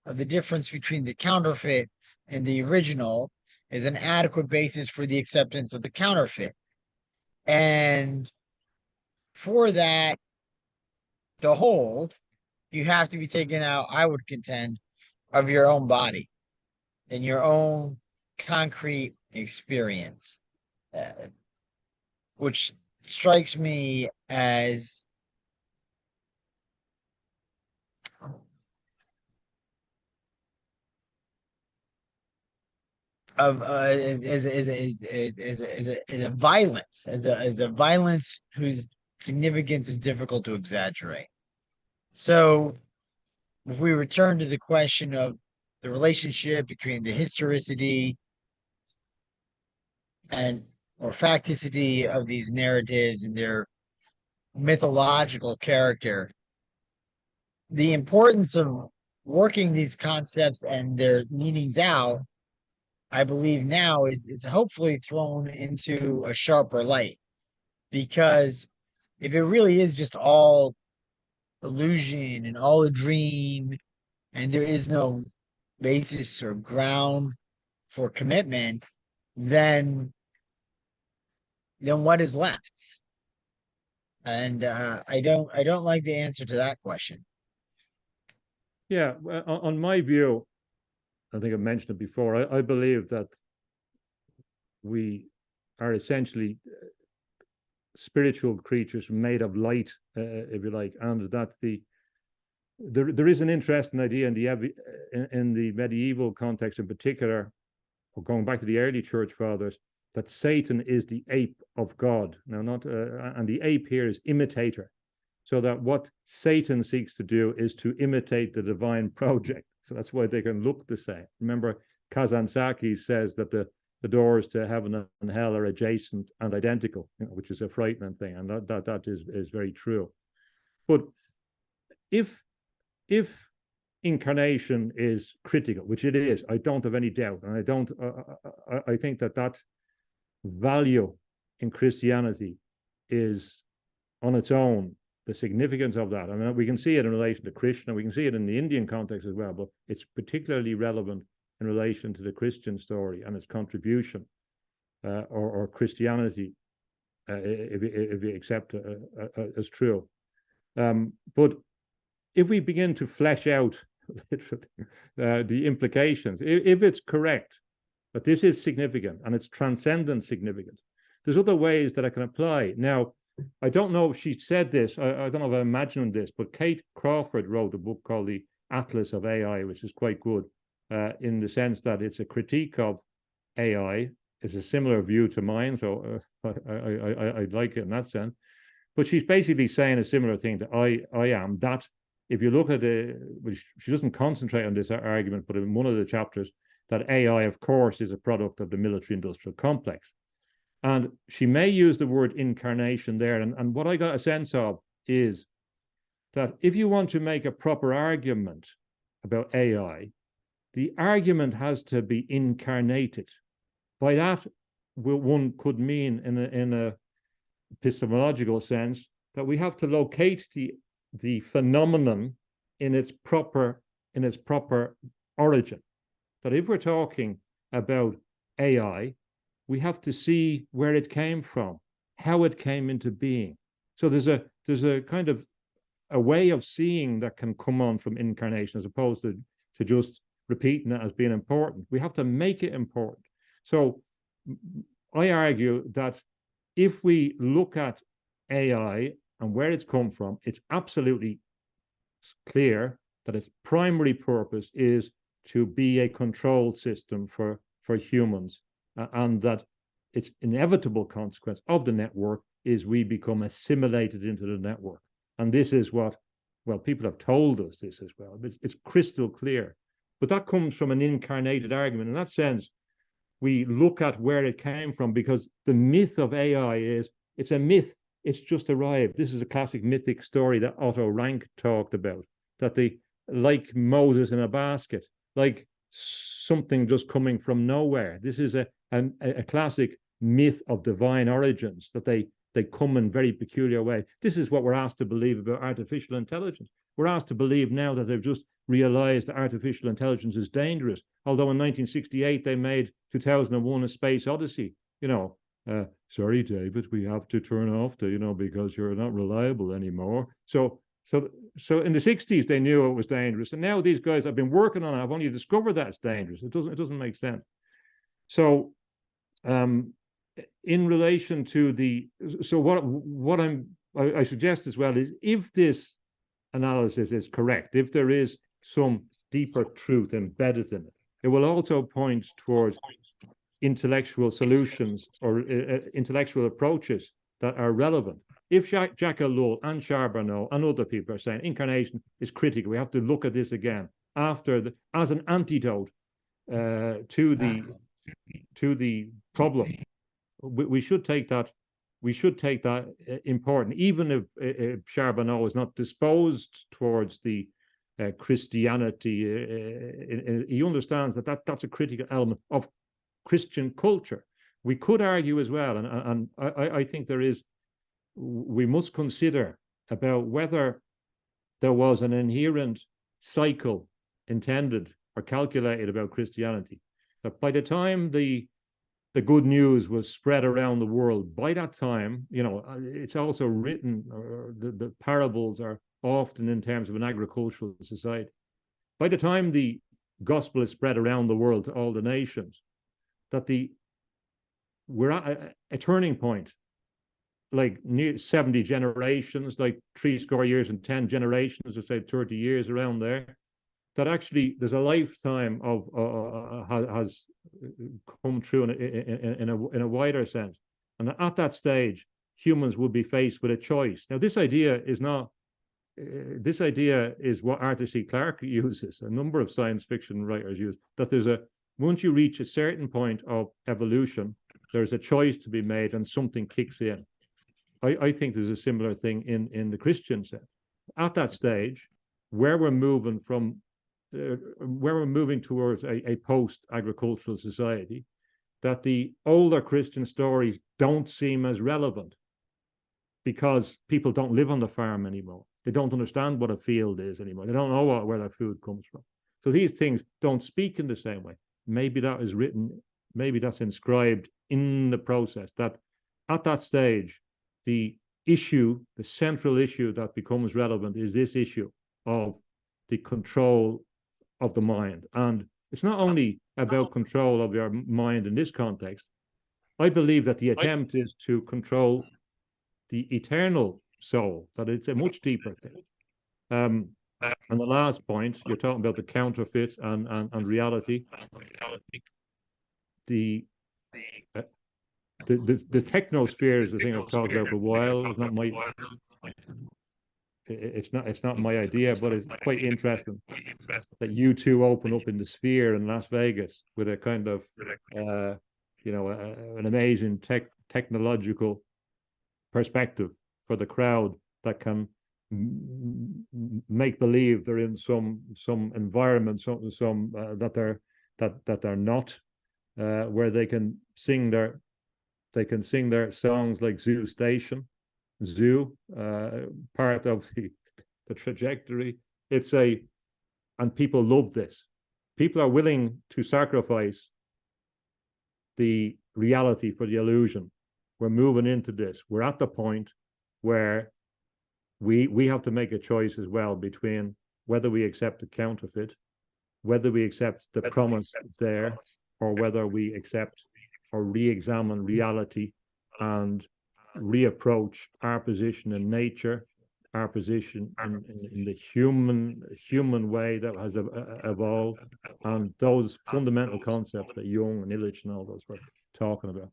of the difference between the counterfeit and the original is an adequate basis for the acceptance of the counterfeit. And for that to hold, you have to be taken out, I would contend, of your own body and your own concrete experience, uh, which strikes me as of is a violence, as a violence whose significance is difficult to exaggerate. So, if we return to the question of the relationship between the historicity and or facticity of these narratives and their mythological character, the importance of working these concepts and their meanings out, I believe now is hopefully thrown into a sharper light. Because if it really is just all illusion and all a dream, and there is no basis or ground for commitment, then what is left? And I don't like the answer to that question. Yeah, well, on my view, I think I mentioned it before. I believe that we are essentially spiritual creatures made of light, if you like, and that there is an interesting idea in the medieval context in particular, or going back to the early church fathers, that Satan is the ape of God. Now, not and the ape here is imitator, so that what Satan seeks to do is to imitate the divine project. So that's why they can look the same. Remember, Kazansaki says that the doors to heaven and hell are adjacent and identical, which is a frightening thing, and that is very true. But if incarnation is critical, which it is, I don't have any doubt, and I think that value in Christianity is on its own, the significance of that. I mean, we can see it in relation to Krishna, we can see it in the Indian context as well, but it's particularly relevant in relation to the Christian story and its contribution, or Christianity, if you accept as true. But if we begin to flesh out the implications, if it's correct that this is significant and it's transcendent significant, there's other ways that I can apply. Now, I don't know if she said this, I don't know if I'm imagining this, but Kate Crawford wrote a book called The Atlas of AI, which is quite good, in the sense that it's a critique of AI. It's a similar view to mine, so I'd like it in that sense. But she's basically saying a similar thing that I am, that if you look at she doesn't concentrate on this argument, but in one of the chapters, that AI, of course, is a product of the military-industrial complex. And she may use the word incarnation there. And what I got a sense of is that if you want to make a proper argument about AI, the argument has to be incarnated. By that, one could mean in a epistemological sense that we have to locate the phenomenon in its proper origin. That if we're talking about AI, we have to see where it came from, how it came into being. So there's a kind of a way of seeing that can come on from incarnation, as opposed to just repeating it as being important. We have to make it important. So I argue that if we look at AI and where it's come from, it's absolutely clear that its primary purpose is to be a control system for humans, and that its inevitable consequence of the network is we become assimilated into the network. And this is what, well, people have told us this as well. It's crystal clear. But that comes from an incarnated argument. In that sense, we look at where it came from, because the myth of AI is, it's a myth. It's just arrived. This is a classic mythic story that Otto Rank talked about, that they, like Moses in a basket, like something just coming from nowhere. This is a classic myth of divine origins, that they come in very peculiar way. This is what we're asked to believe about artificial intelligence. We're asked to believe now that they've just realized that artificial intelligence is dangerous. Although in 1968 they made 2001: A Space Odyssey. Sorry, David, we have to turn off because you're not reliable anymore. So in the 60s they knew it was dangerous, and now these guys have been working on it. I've only discovered that it's dangerous. It doesn't make sense. So, in relation to what I suggest as well is, if this analysis is correct, if there is some deeper truth embedded in it, it will also point towards intellectual solutions or intellectual approaches that are relevant. If Jacques Ellul and Charbonneau and other people are saying incarnation is critical, we have to look at this again as an antidote to the problem, we should take that. We should take that important, even if Charbonneau is not disposed towards the Christianity. He understands that's a critical element of Christian culture. We could argue as well, and I think we must consider about whether there was an inherent cycle intended or calculated about Christianity. That by the time the good news was spread around the world, by that time, it's also written, or the parables are often in terms of an agricultural society. By the time the gospel is spread around the world to all the nations, that we're at a turning point, like near 70 generations, like 70 years and 10 generations, or say 30 years around there, that actually there's a lifetime of has come true in a wider sense. And at that stage, humans would be faced with a choice. Now, this idea is what Arthur C. Clarke uses, a number of science fiction writers use, that once you reach a certain point of evolution, there's a choice to be made and something kicks in. I think there's a similar thing in the Christian sense. At that stage, where we're moving towards a post-agricultural society, that the older Christian stories don't seem as relevant because people don't live on the farm anymore. They don't understand what a field is anymore. They don't know where their food comes from. So these things don't speak in the same way. Maybe that is written, maybe that's inscribed in the process, that at that stage, the central issue that becomes relevant is this issue of the control of the mind. And it's not only about control of your mind in this context. I believe that the attempt is to control the eternal soul, that it's a much deeper thing. And the last point, you're talking about the counterfeit and reality. The technosphere is the thing I've talked about for a while. It's not my idea, but it's quite interesting that U2 open up in the Sphere in Las Vegas with a kind of an amazing technological perspective for the crowd that can make believe they're in some environment, that they're not, where they can sing their songs like Zoo Station, part of the trajectory. And people love this. People are willing to sacrifice the reality for the illusion. We're moving into this. We're at the point where we have to make a choice as well between whether we accept the counterfeit, whether we accept the promise there, or whether we accept or re-examine reality and reapproach our position in nature, our position in the human way that has evolved, and those fundamental concepts that Jung and Illich and all those were talking about.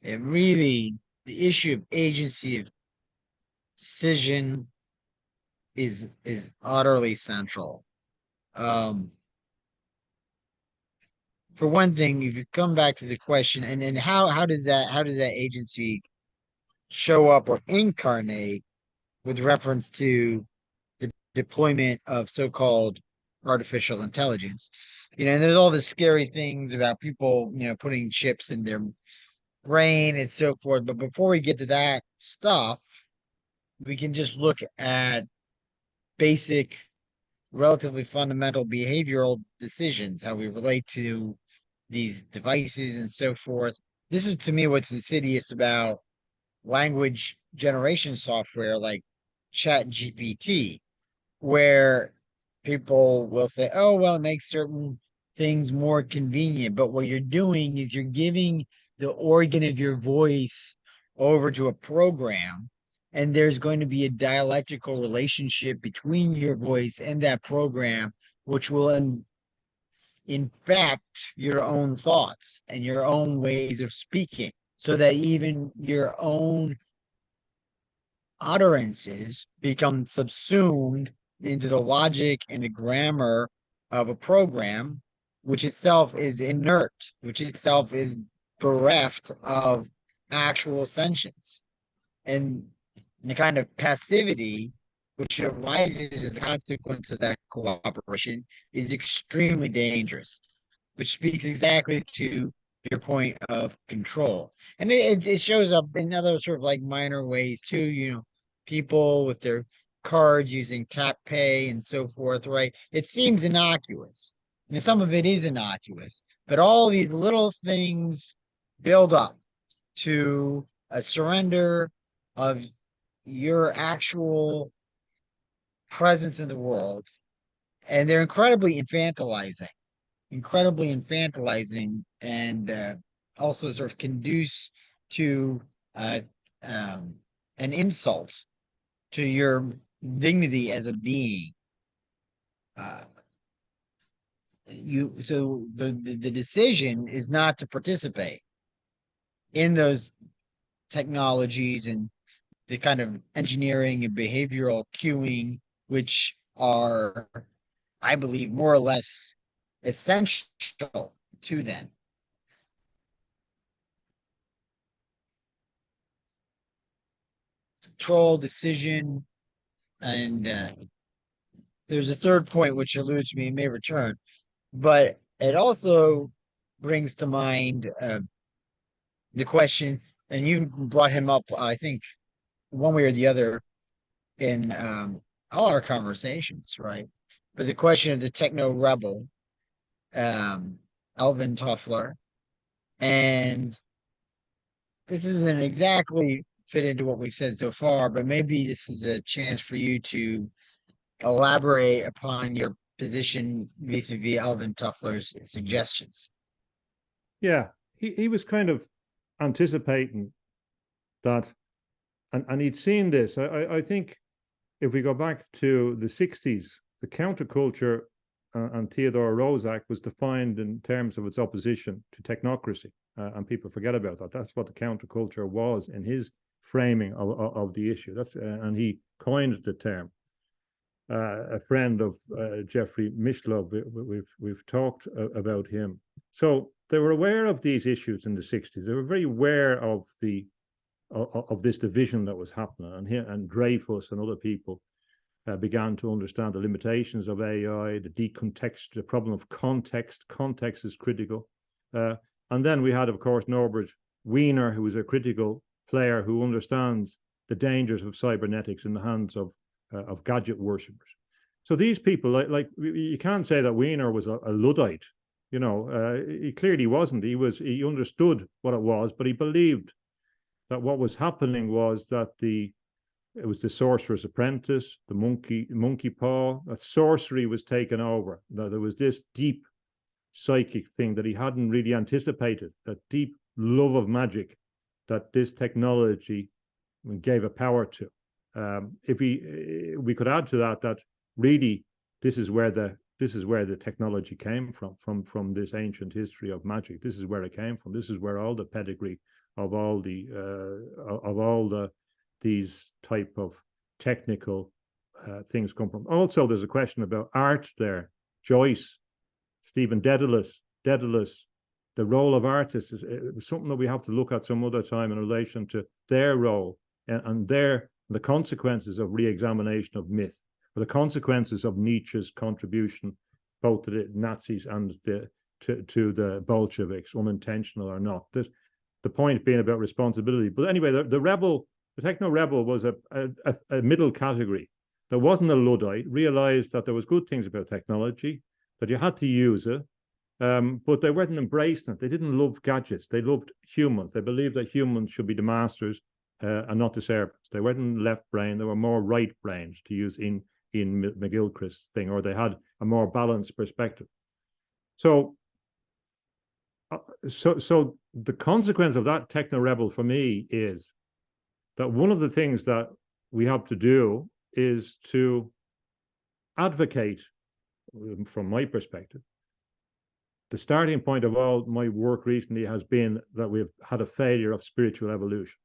It really, the issue of agency of decision is utterly central. Um, for one thing, if you come back to the question, and how does that agency show up or incarnate with reference to the deployment of so-called artificial intelligence? And there's all the scary things about people, putting chips in their brain and so forth. But before we get to that stuff, we can just look at basic, relatively fundamental behavioral decisions, how we relate to these devices and so forth. This is to me what's insidious about language generation software like Chat GPT, where people will say, oh, well, it makes certain things more convenient. But what you're doing is you're giving the organ of your voice over to a program, and there's going to be a dialectical relationship between your voice and that program, which will infect your own thoughts and your own ways of speaking, so that even your own utterances become subsumed into the logic and the grammar of a program, which itself is inert, which itself is bereft of actual sentience. And the kind of passivity which arises as a consequence of that cooperation is extremely dangerous, which speaks exactly to your point of control. And it shows up in other sort of like minor ways too, people with their cards using tap pay and so forth, right? It seems innocuous. And some of it is innocuous, but all these little things build up to a surrender of your actual presence in the world. And they're incredibly infantilizing, and also sort of conduce to uh, um, an insult to your dignity as a being. Uh, so the decision is not to participate in those technologies and the kind of engineering and behavioral cueing, which are, I believe, more or less essential to them. Control, decision, and there's a third point which eludes me and may return, but it also brings to mind the question, and you brought him up, I think, one way or the other in all our conversations, right? But the question of the techno rebel, Alvin Toffler, and this isn't exactly fit into what we've said so far, but maybe this is a chance for you to elaborate upon your position vis-a-vis Alvin Toffler's suggestions. Yeah, he was kind of anticipating that, and he'd seen this. I think if we go back to the 60s, the counterculture and Theodore Roszak was defined in terms of its opposition to technocracy. And people forget about that. That's what the counterculture was in his framing of the issue. And he coined the term. A friend of Jeffrey Mishlove, we've talked about him. So they were aware of these issues in the 60s. They were very aware of this division that was happening, and Dreyfus and other people began to understand the limitations of AI, the problem of context. Context is critical. And then we had, of course, Norbert Wiener, who was a critical player who understands the dangers of cybernetics in the hands of gadget worshippers. So these people, like you can't say that Wiener was a Luddite. He clearly wasn't. He understood what it was, but he believed that what was happening was that it was the sorcerer's apprentice, the monkey paw, that sorcery was taken over, that there was this deep psychic thing that he hadn't really anticipated, that deep love of magic that this technology gave a power to. If we could add to that really this is where the this is where the technology came from this ancient history of magic. This is where it came from. This is where all the pedigree of all these type of technical things come from. Also, there's a question about art there. Joyce, Stephen Dedalus, the role of artists is something that we have to look at some other time in relation to their role and the consequences of re-examination of myth, or the consequences of Nietzsche's contribution both to the Nazis and to the Bolsheviks, unintentional or not. The point being about responsibility. But anyway, the techno-rebel was a middle category. There wasn't a Luddite, realized that there was good things about technology, that you had to use it, but they weren't embracing it. They didn't love gadgets. They loved humans. They believed that humans should be the masters and not the servants. They weren't left brain. They were more right brains, to use in McGilchrist's thing, or they had a more balanced perspective. So the consequence of that techno-rebel for me is that one of the things that we have to do is to advocate, from my perspective, the starting point of all my work recently has been that we've had a failure of spiritual evolution.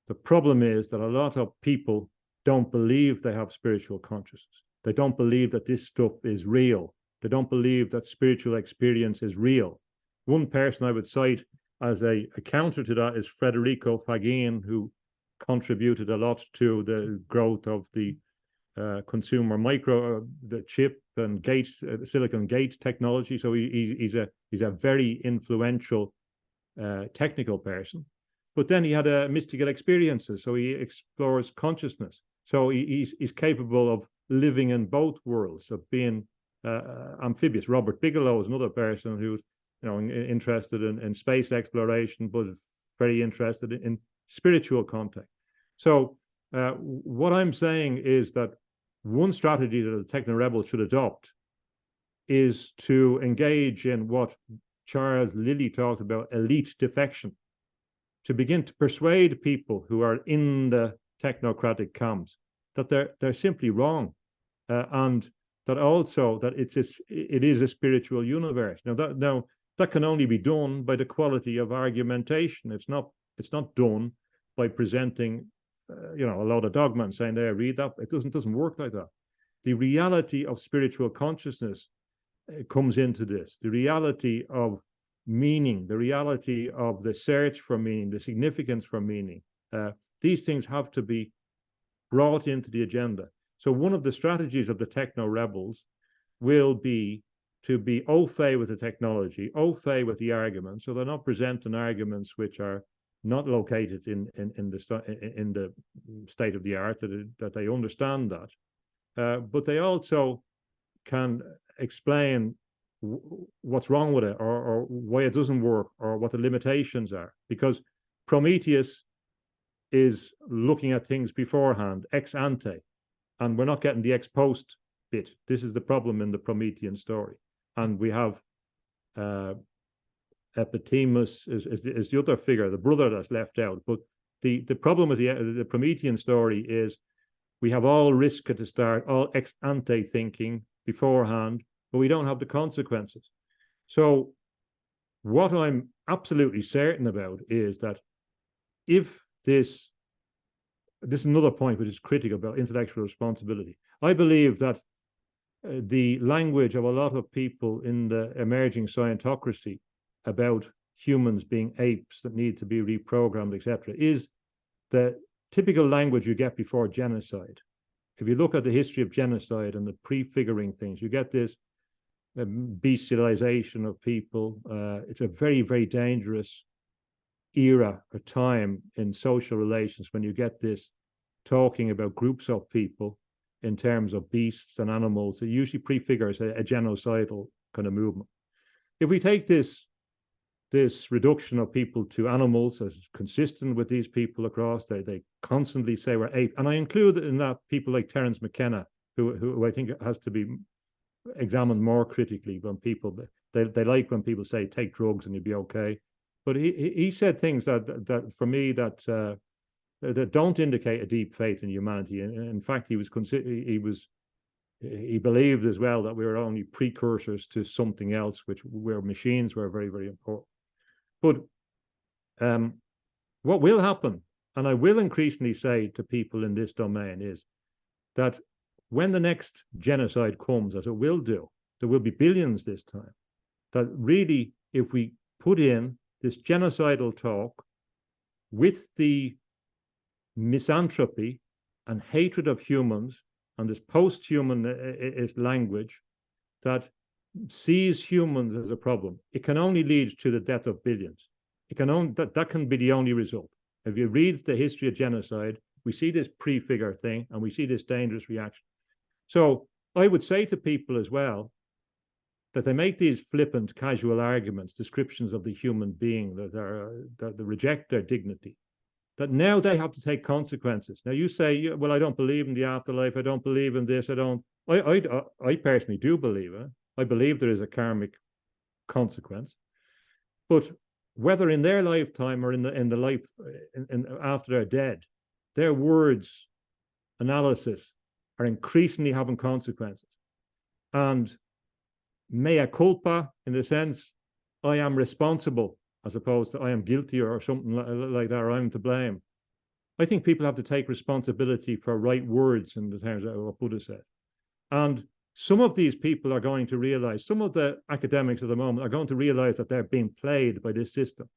The problem is that a lot of people don't believe they have spiritual consciousness. They don't believe that this stuff is real. They don't believe that spiritual experience is real. One person I would cite as a counter to that is Federico Fagin, who contributed a lot to the growth of the consumer the chip and silicon gate technology. So he's a very influential technical person. But then he had mystical experiences, so he explores consciousness. So he's capable of living in both worlds, of being amphibious. Robert Bigelow is another person who's interested in space exploration, but very interested in spiritual contact. So what I'm saying is that one strategy that the techno-rebel should adopt is to engage in what Charles Lilly talked about, elite defection, to begin to persuade people who are in the technocratic camps that they're simply wrong, and that also that it is a spiritual universe. Now that can only be done by the quality of argumentation. It's not done by presenting a load of dogma and saying, there, read that. It doesn't work like that. The reality of spiritual consciousness comes into this. The reality of meaning, the reality of the search for meaning, the significance for meaning. These things have to be brought into the agenda. So one of the strategies of the techno-rebels will be to be au fait with the technology, au fait with the arguments, so they're not presenting arguments which are not located in the state of the art, that they understand that, but they also can explain what's wrong with it, or why it doesn't work, or what the limitations are. Because Prometheus is looking at things beforehand, ex ante, and we're not getting the ex post bit. This is the problem in the Promethean story. And we have Epithemus is the other figure, the brother that's left out. But the problem with the Promethean story is we have all risk at the start, all ex ante thinking beforehand, but we don't have the consequences. So what I'm absolutely certain about is that if this is another point which is critical about intellectual responsibility. I believe that the language of a lot of people in the emerging Scientocracy about humans being apes that need to be reprogrammed, etc., is the typical language you get before genocide. If you look at the history of genocide and the prefiguring things, you get this bestialization of people. It's a very, very dangerous era or time in social relations when you get this talking about groups of people in terms of beasts and animals. It usually prefigures a genocidal kind of movement. If we take this reduction of people to animals as consistent with these people across, they constantly say we're ape, and I include in that people like Terence McKenna, who I think has to be examined more critically. When people they like when people say take drugs and you'll be okay, but he said things that for me that don't indicate a deep faith in humanity. And in fact, he was he believed as well that we were only precursors to something else, where machines were very, very important. But what will happen, and I will increasingly say to people in this domain, is that when the next genocide comes, as it will do, there will be billions this time, that really, if we put in this genocidal talk with the misanthropy and hatred of humans and this post-humanist language that sees humans as a problem, it can only lead to the death of billions. It can only, that can be the only result. If you read the history of genocide, we see this prefigure thing and we see this dangerous reaction. So I would say to people as well that they make these flippant, casual arguments, descriptions of the human being that reject their dignity, that now they have to take consequences. Now you say, well, I don't believe in the afterlife. I don't believe in this. I personally do believe it. I believe there is a karmic consequence, but whether in their lifetime or in the life after they're dead, their words, analysis are increasingly having consequences. And mea culpa, in the sense, I am responsible, as opposed to I am guilty or something like that, or I'm to blame. I think people have to take responsibility for right words in the terms of what Buddha said. And some of these people are going to realize, some of the academics at the moment are going to realize that they're being played by this system,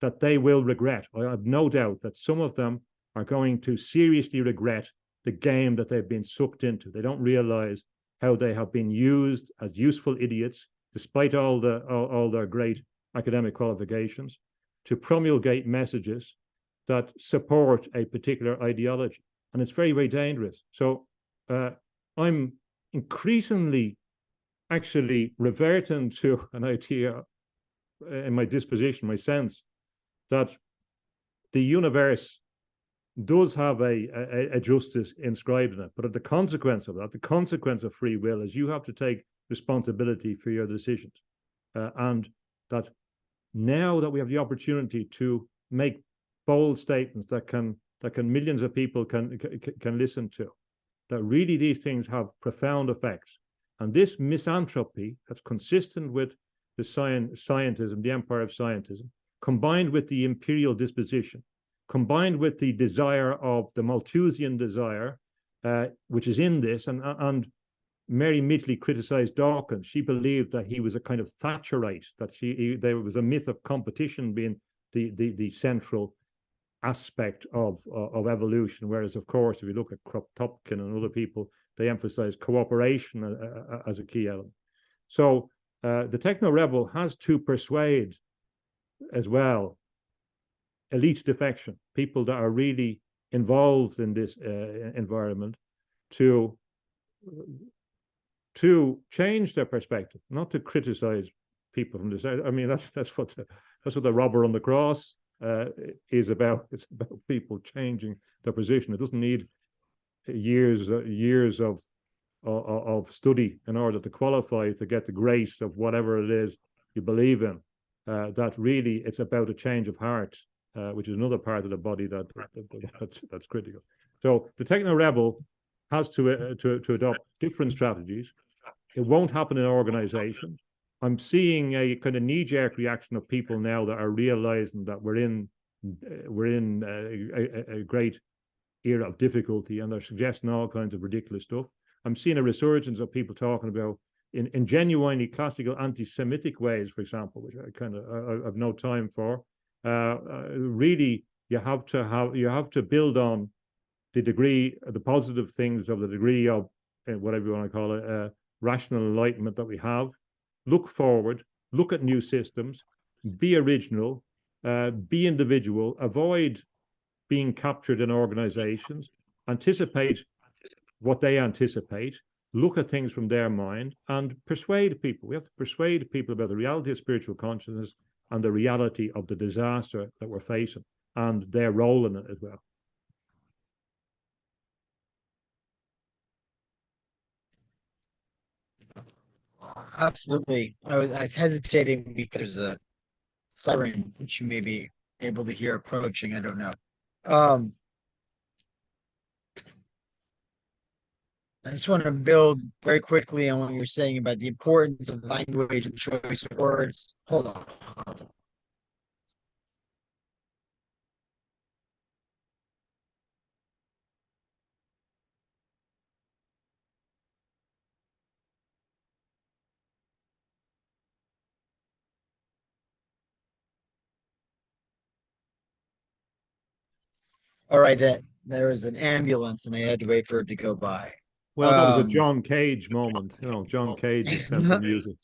that they will regret. I have no doubt that some of them are going to seriously regret the game that they've been sucked into. They don't realize how they have been used as useful idiots, despite all their great academic qualifications, to promulgate messages that support a particular ideology. And it's very, very dangerous. So I'm increasingly actually reverting to an idea in my disposition, my sense, that the universe does have a justice inscribed in it. But the consequence of that, the consequence of free will, is you have to take responsibility for your decisions. And that now that we have the opportunity to make bold statements that millions of people can listen to, that really these things have profound effects. And this misanthropy that's consistent with the scientism, the empire of scientism, combined with the imperial disposition, combined with the desire of the Malthusian desire, which is in this, and Mary Midgley criticized Dawkins. She believed that he was a kind of Thatcherite, that there was a myth of competition being the central aspect of evolution, whereas of course if you look at Kropotkin and other people, they emphasize cooperation as a key element. So the techno-rebel has to persuade as well elite defection, people that are really involved in this environment, to change their perspective, not to criticize people from this. I mean, that's what the robber on the cross is about. It's about people changing their position. It doesn't need years of study in order to qualify to get the grace of whatever it is you believe in. That really it's about a change of heart, which is another part of the body that's critical. So the techno-rebel has to adopt different strategies. It won't happen in organizations. I'm seeing a kind of knee-jerk reaction of people now that are realizing that we're in a great era of difficulty, and they're suggesting all kinds of ridiculous stuff. I'm seeing a resurgence of people talking about in genuinely classical anti-Semitic ways, for example, which I have no time for. Really, you have to build on the positive things of the degree of whatever you want to call it, rational enlightenment that we have. Look forward, look at new systems, be original, be individual, avoid being captured in organizations, anticipate what they anticipate, look at things from their mind, and persuade people. We have to persuade people about the reality of spiritual consciousness and the reality of the disaster that we're facing and their role in it as well. Absolutely. I was hesitating because there's a siren which you may be able to hear approaching. I don't know. Um, I just want to build very quickly on what you're saying about the importance of language and choice of words. Hold on. All right, that there was an ambulance and I had to wait for it to go by. Well, that was a John Cage moment. You know, John Cage's sense of music.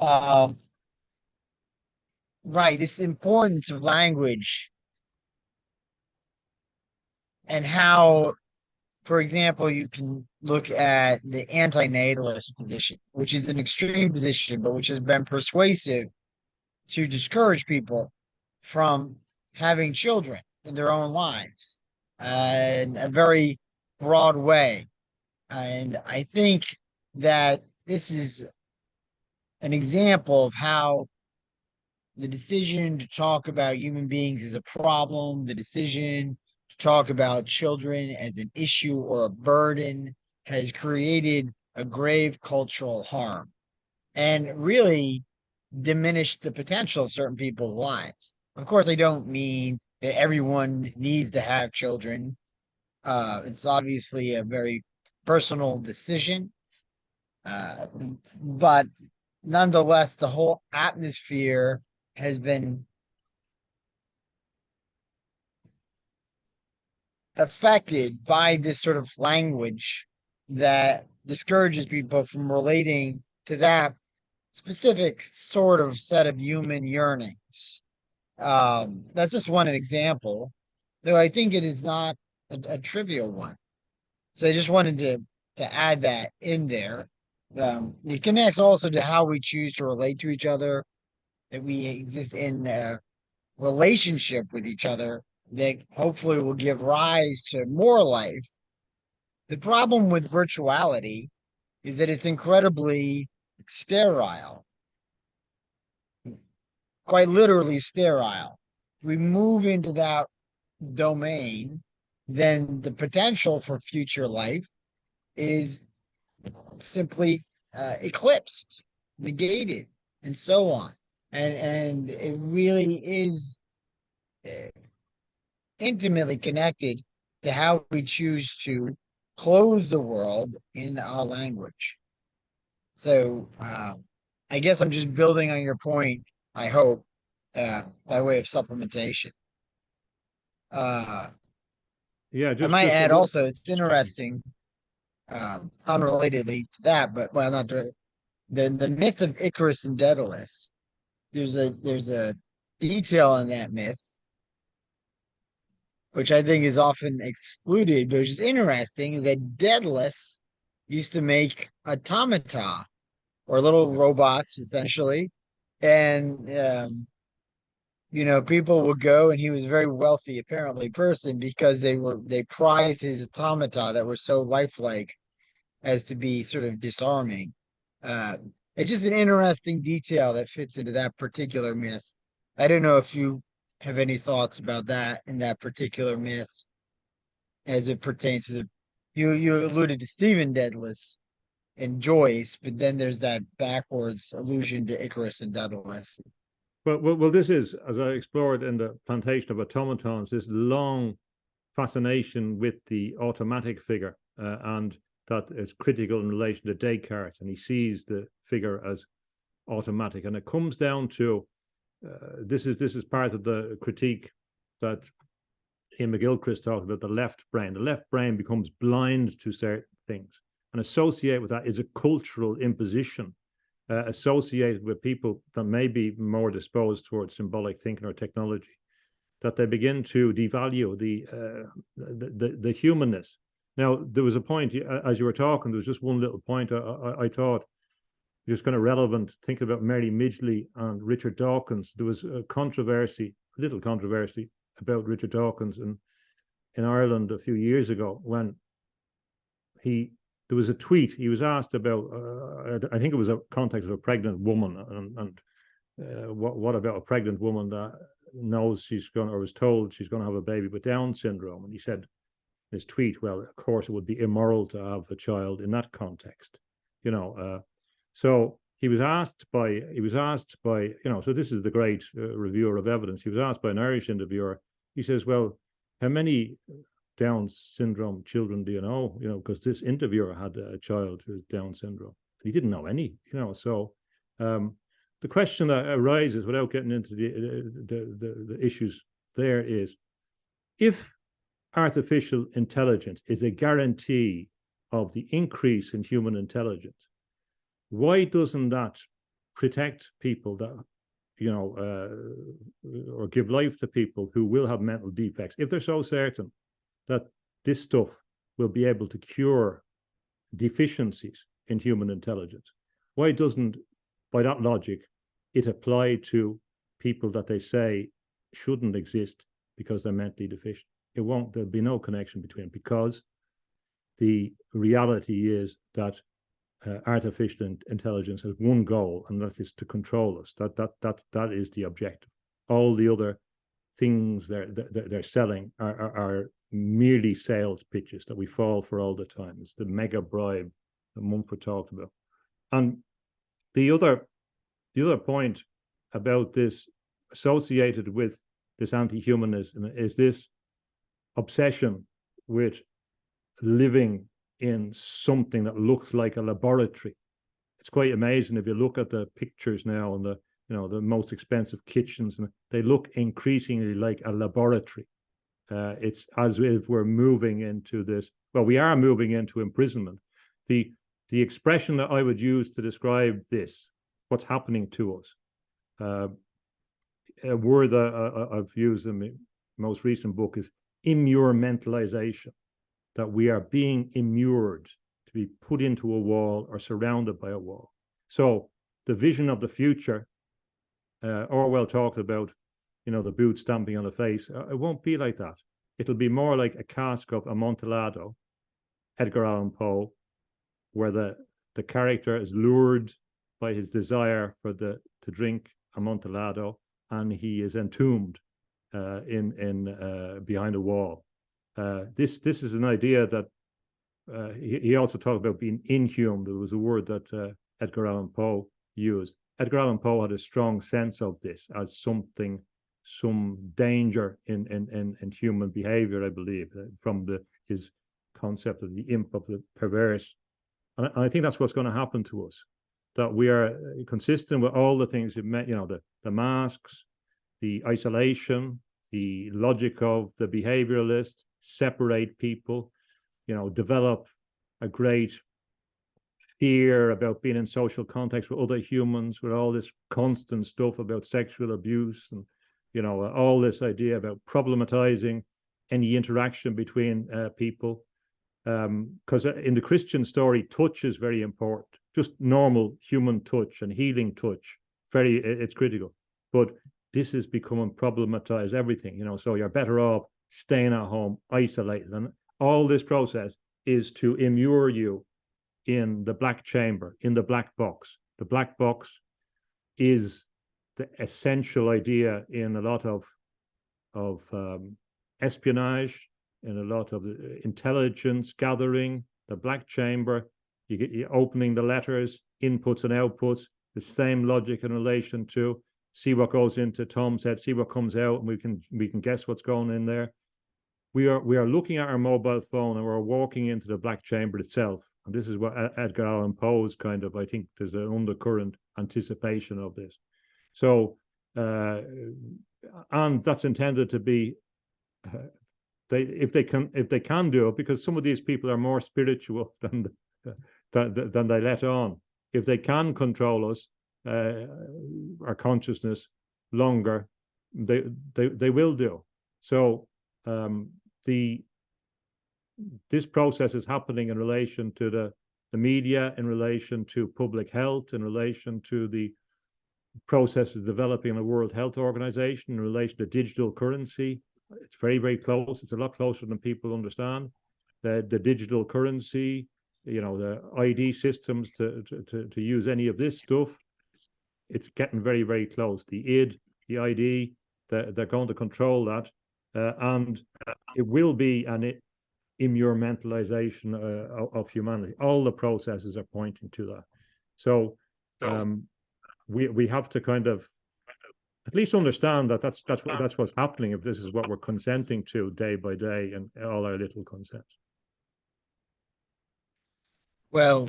um, right, this importance of language and how, for example, you can look at the antinatalist position, which is an extreme position, but which has been persuasive to discourage people from having children in their own lives in a very broad way. And I think that this is an example of how the decision to talk about human beings as a problem, the decision to talk about children as an issue or a burden has created a grave cultural harm and really diminished the potential of certain people's lives. Of course, I don't mean that everyone needs to have children. It's obviously a very personal decision. But nonetheless, the whole atmosphere has been affected by this sort of language that discourages people from relating to that specific sort of set of human yearnings. That's just one example, though I think it is not a trivial one. So I just wanted to add that in there. It connects also to how we choose to relate to each other, that we exist in a relationship with each other that hopefully will give rise to more life. The problem with virtuality is that it's incredibly sterile, quite literally sterile. If we move into that domain, then the potential for future life is simply eclipsed, negated, and so on. And it really is intimately connected to how we choose to close the world in our language. So I guess I'm just building on your point, I hope, by way of supplementation. Yeah, I might just a add little. also, it's interesting, unrelatedly to that, but well, not to, the myth of Icarus and Daedalus. There's a detail in that myth which I think is often excluded, but which is interesting, is that Daedalus used to make automata or little robots essentially, and people would go, and he was a very wealthy apparently person because they prized his automata that were so lifelike as to be sort of disarming. Uh, it's just an interesting detail that fits into that particular myth. I don't know if you have any thoughts about that in that particular myth as it pertains to you alluded to Stephen Dedalus and Joyce, but then there's that backwards allusion to Icarus and Daedalus. Well, this is, as I explored in the Plantation of Automatons, this long fascination with the automatic figure, and that is critical in relation to Descartes, and he sees the figure as automatic, and it comes down to this is part of the critique that Ian McGilchrist talked about, the left brain. The left brain becomes blind to certain things, and associated with that is a cultural imposition associated with people that may be more disposed towards symbolic thinking or technology, that they begin to devalue the humanness. Now, there was a point as you were talking. There was just one little point I thought just kind of relevant. Think about Mary Midgley and Richard Dawkins. There was a little controversy about Richard Dawkins in Ireland a few years ago when there was a tweet. He was asked about, I think it was a context of a pregnant woman, and what about a pregnant woman that knows she's going, or was told she's going to have a baby with Down syndrome? And he said, his tweet, well, of course, it would be immoral to have a child in that context, you know. So he was asked by, you know, so this is the great reviewer of evidence. He was asked by an Irish interviewer. He says, well, how many Down syndrome children do you know? You know, because this interviewer had a child who has Down syndrome. He didn't know any, you know. So the question that arises, without getting into the issues there, is if artificial intelligence is a guarantee of the increase in human intelligence, why doesn't that protect people that, you know, or give life to people who will have mental defects, if they're so certain that this stuff will be able to cure deficiencies in human intelligence? Why doesn't, by that logic, it apply to people that they say shouldn't exist because they're mentally deficient? It won't. There'll be no connection between, because the reality is that artificial intelligence has one goal, and that is to control us. That is the objective. All the other things they're selling are merely sales pitches that we fall for all the time. It's the mega bribe that Mumford talked about. And the other point about this, associated with this anti-humanism, is this obsession with living in something that looks like a laboratory. It's quite amazing if you look at the pictures now and the most expensive kitchens, and they look increasingly like a laboratory. It's as if we're moving into this. Well, we are moving into imprisonment. The expression that I would use to describe this, what's happening to us, a word that I've used in my most recent book is immurmentalization. That we are being immured, to be put into a wall or surrounded by a wall. So the vision of the future, Orwell talked about, you know, the boot stamping on the face. It won't be like that. It'll be more like a cask of Amontillado, Edgar Allan Poe, where the character is lured by his desire to drink Amontillado, and he is entombed behind a wall. This is an idea that he also talked about being inhumed. There was a word that Edgar Allan Poe used. Edgar Allan Poe had a strong sense of this as some danger in human behavior, I believe, from his concept of the imp of the perverse. And I think that's what's going to happen to us, that we are consistent with all the things you've met, you know, the masks, the isolation, the logic of the behavioralist, separate people, you know, develop a great fear about being in social context with other humans, with all this constant stuff about sexual abuse, and, you know, all this idea about problematizing any interaction between people. Because in the Christian story, touch is very important. Just normal human touch and healing touch, it's critical. But this is becoming problematized, everything, you know, so you're better off staying at home, isolated. And all this process is to immure you in the black chamber, in the black box. The black box is the essential idea in a lot of espionage, in a lot of intelligence gathering. The black chamber, you're opening the letters, inputs and outputs, the same logic in relation to see what goes into, Tom said, see what comes out, and we can guess what's going in there. We are looking at our mobile phone, and we're walking into the black chamber itself. And this is what Edgar Allan Poe's kind of, I think there's an undercurrent anticipation of this. So, and that's intended to be, if they can do it, because some of these people are more spiritual than they let on. If they can control us, our consciousness longer, they will do. So this process is happening in relation to the media, in relation to public health, in relation to the processes developing in the World Health Organization, in relation to digital currency. It's very, very close. It's a lot closer than people understand. The digital currency, you know, the ID systems to use any of this stuff, it's getting very, very close. The ID, they're going to control that. And it will be, immortalization of humanity. All the processes are pointing to that. So we have to kind of at least understand that that's what's happening, if this is what we're consenting to day by day and all our little consents. Well,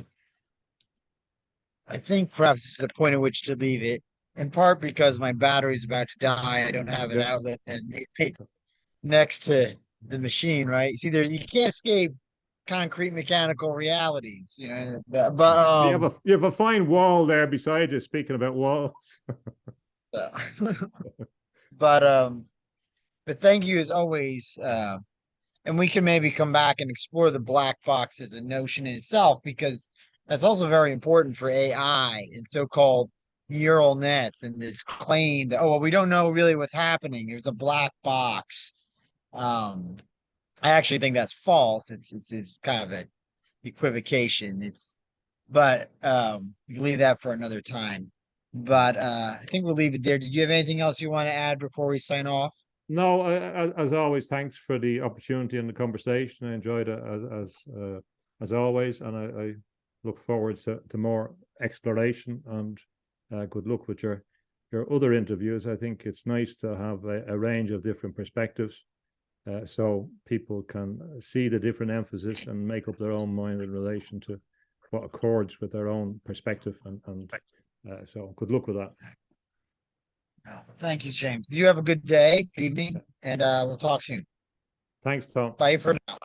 I think perhaps this is the point at which to leave it, in part because my battery's about to die. I don't have an outlet and next to the machine, right? See, there you can't escape concrete mechanical realities, you know. But you have a fine wall there beside you. Speaking about walls, but thank you as always. And we can maybe come back and explore the black box as a notion in itself, because that's also very important for AI and so-called neural nets, and this claim that, oh, well, we don't know really what's happening. There's a black box. I actually think that's false. It's kind of an equivocation. But we can leave that for another time. But I think we'll leave it there. Did you have anything else you want to add before we sign off? No, as always, thanks for the opportunity and the conversation. I enjoyed it as always, and I look forward to more exploration, and good luck with your other interviews. I think it's nice to have a range of different perspectives, so people can see the different emphasis and make up their own mind in relation to what accords with their own perspective. And so good luck with that. Thank you, James. You have a good day, good evening, and we'll talk soon. Thanks, Tom. Bye for now.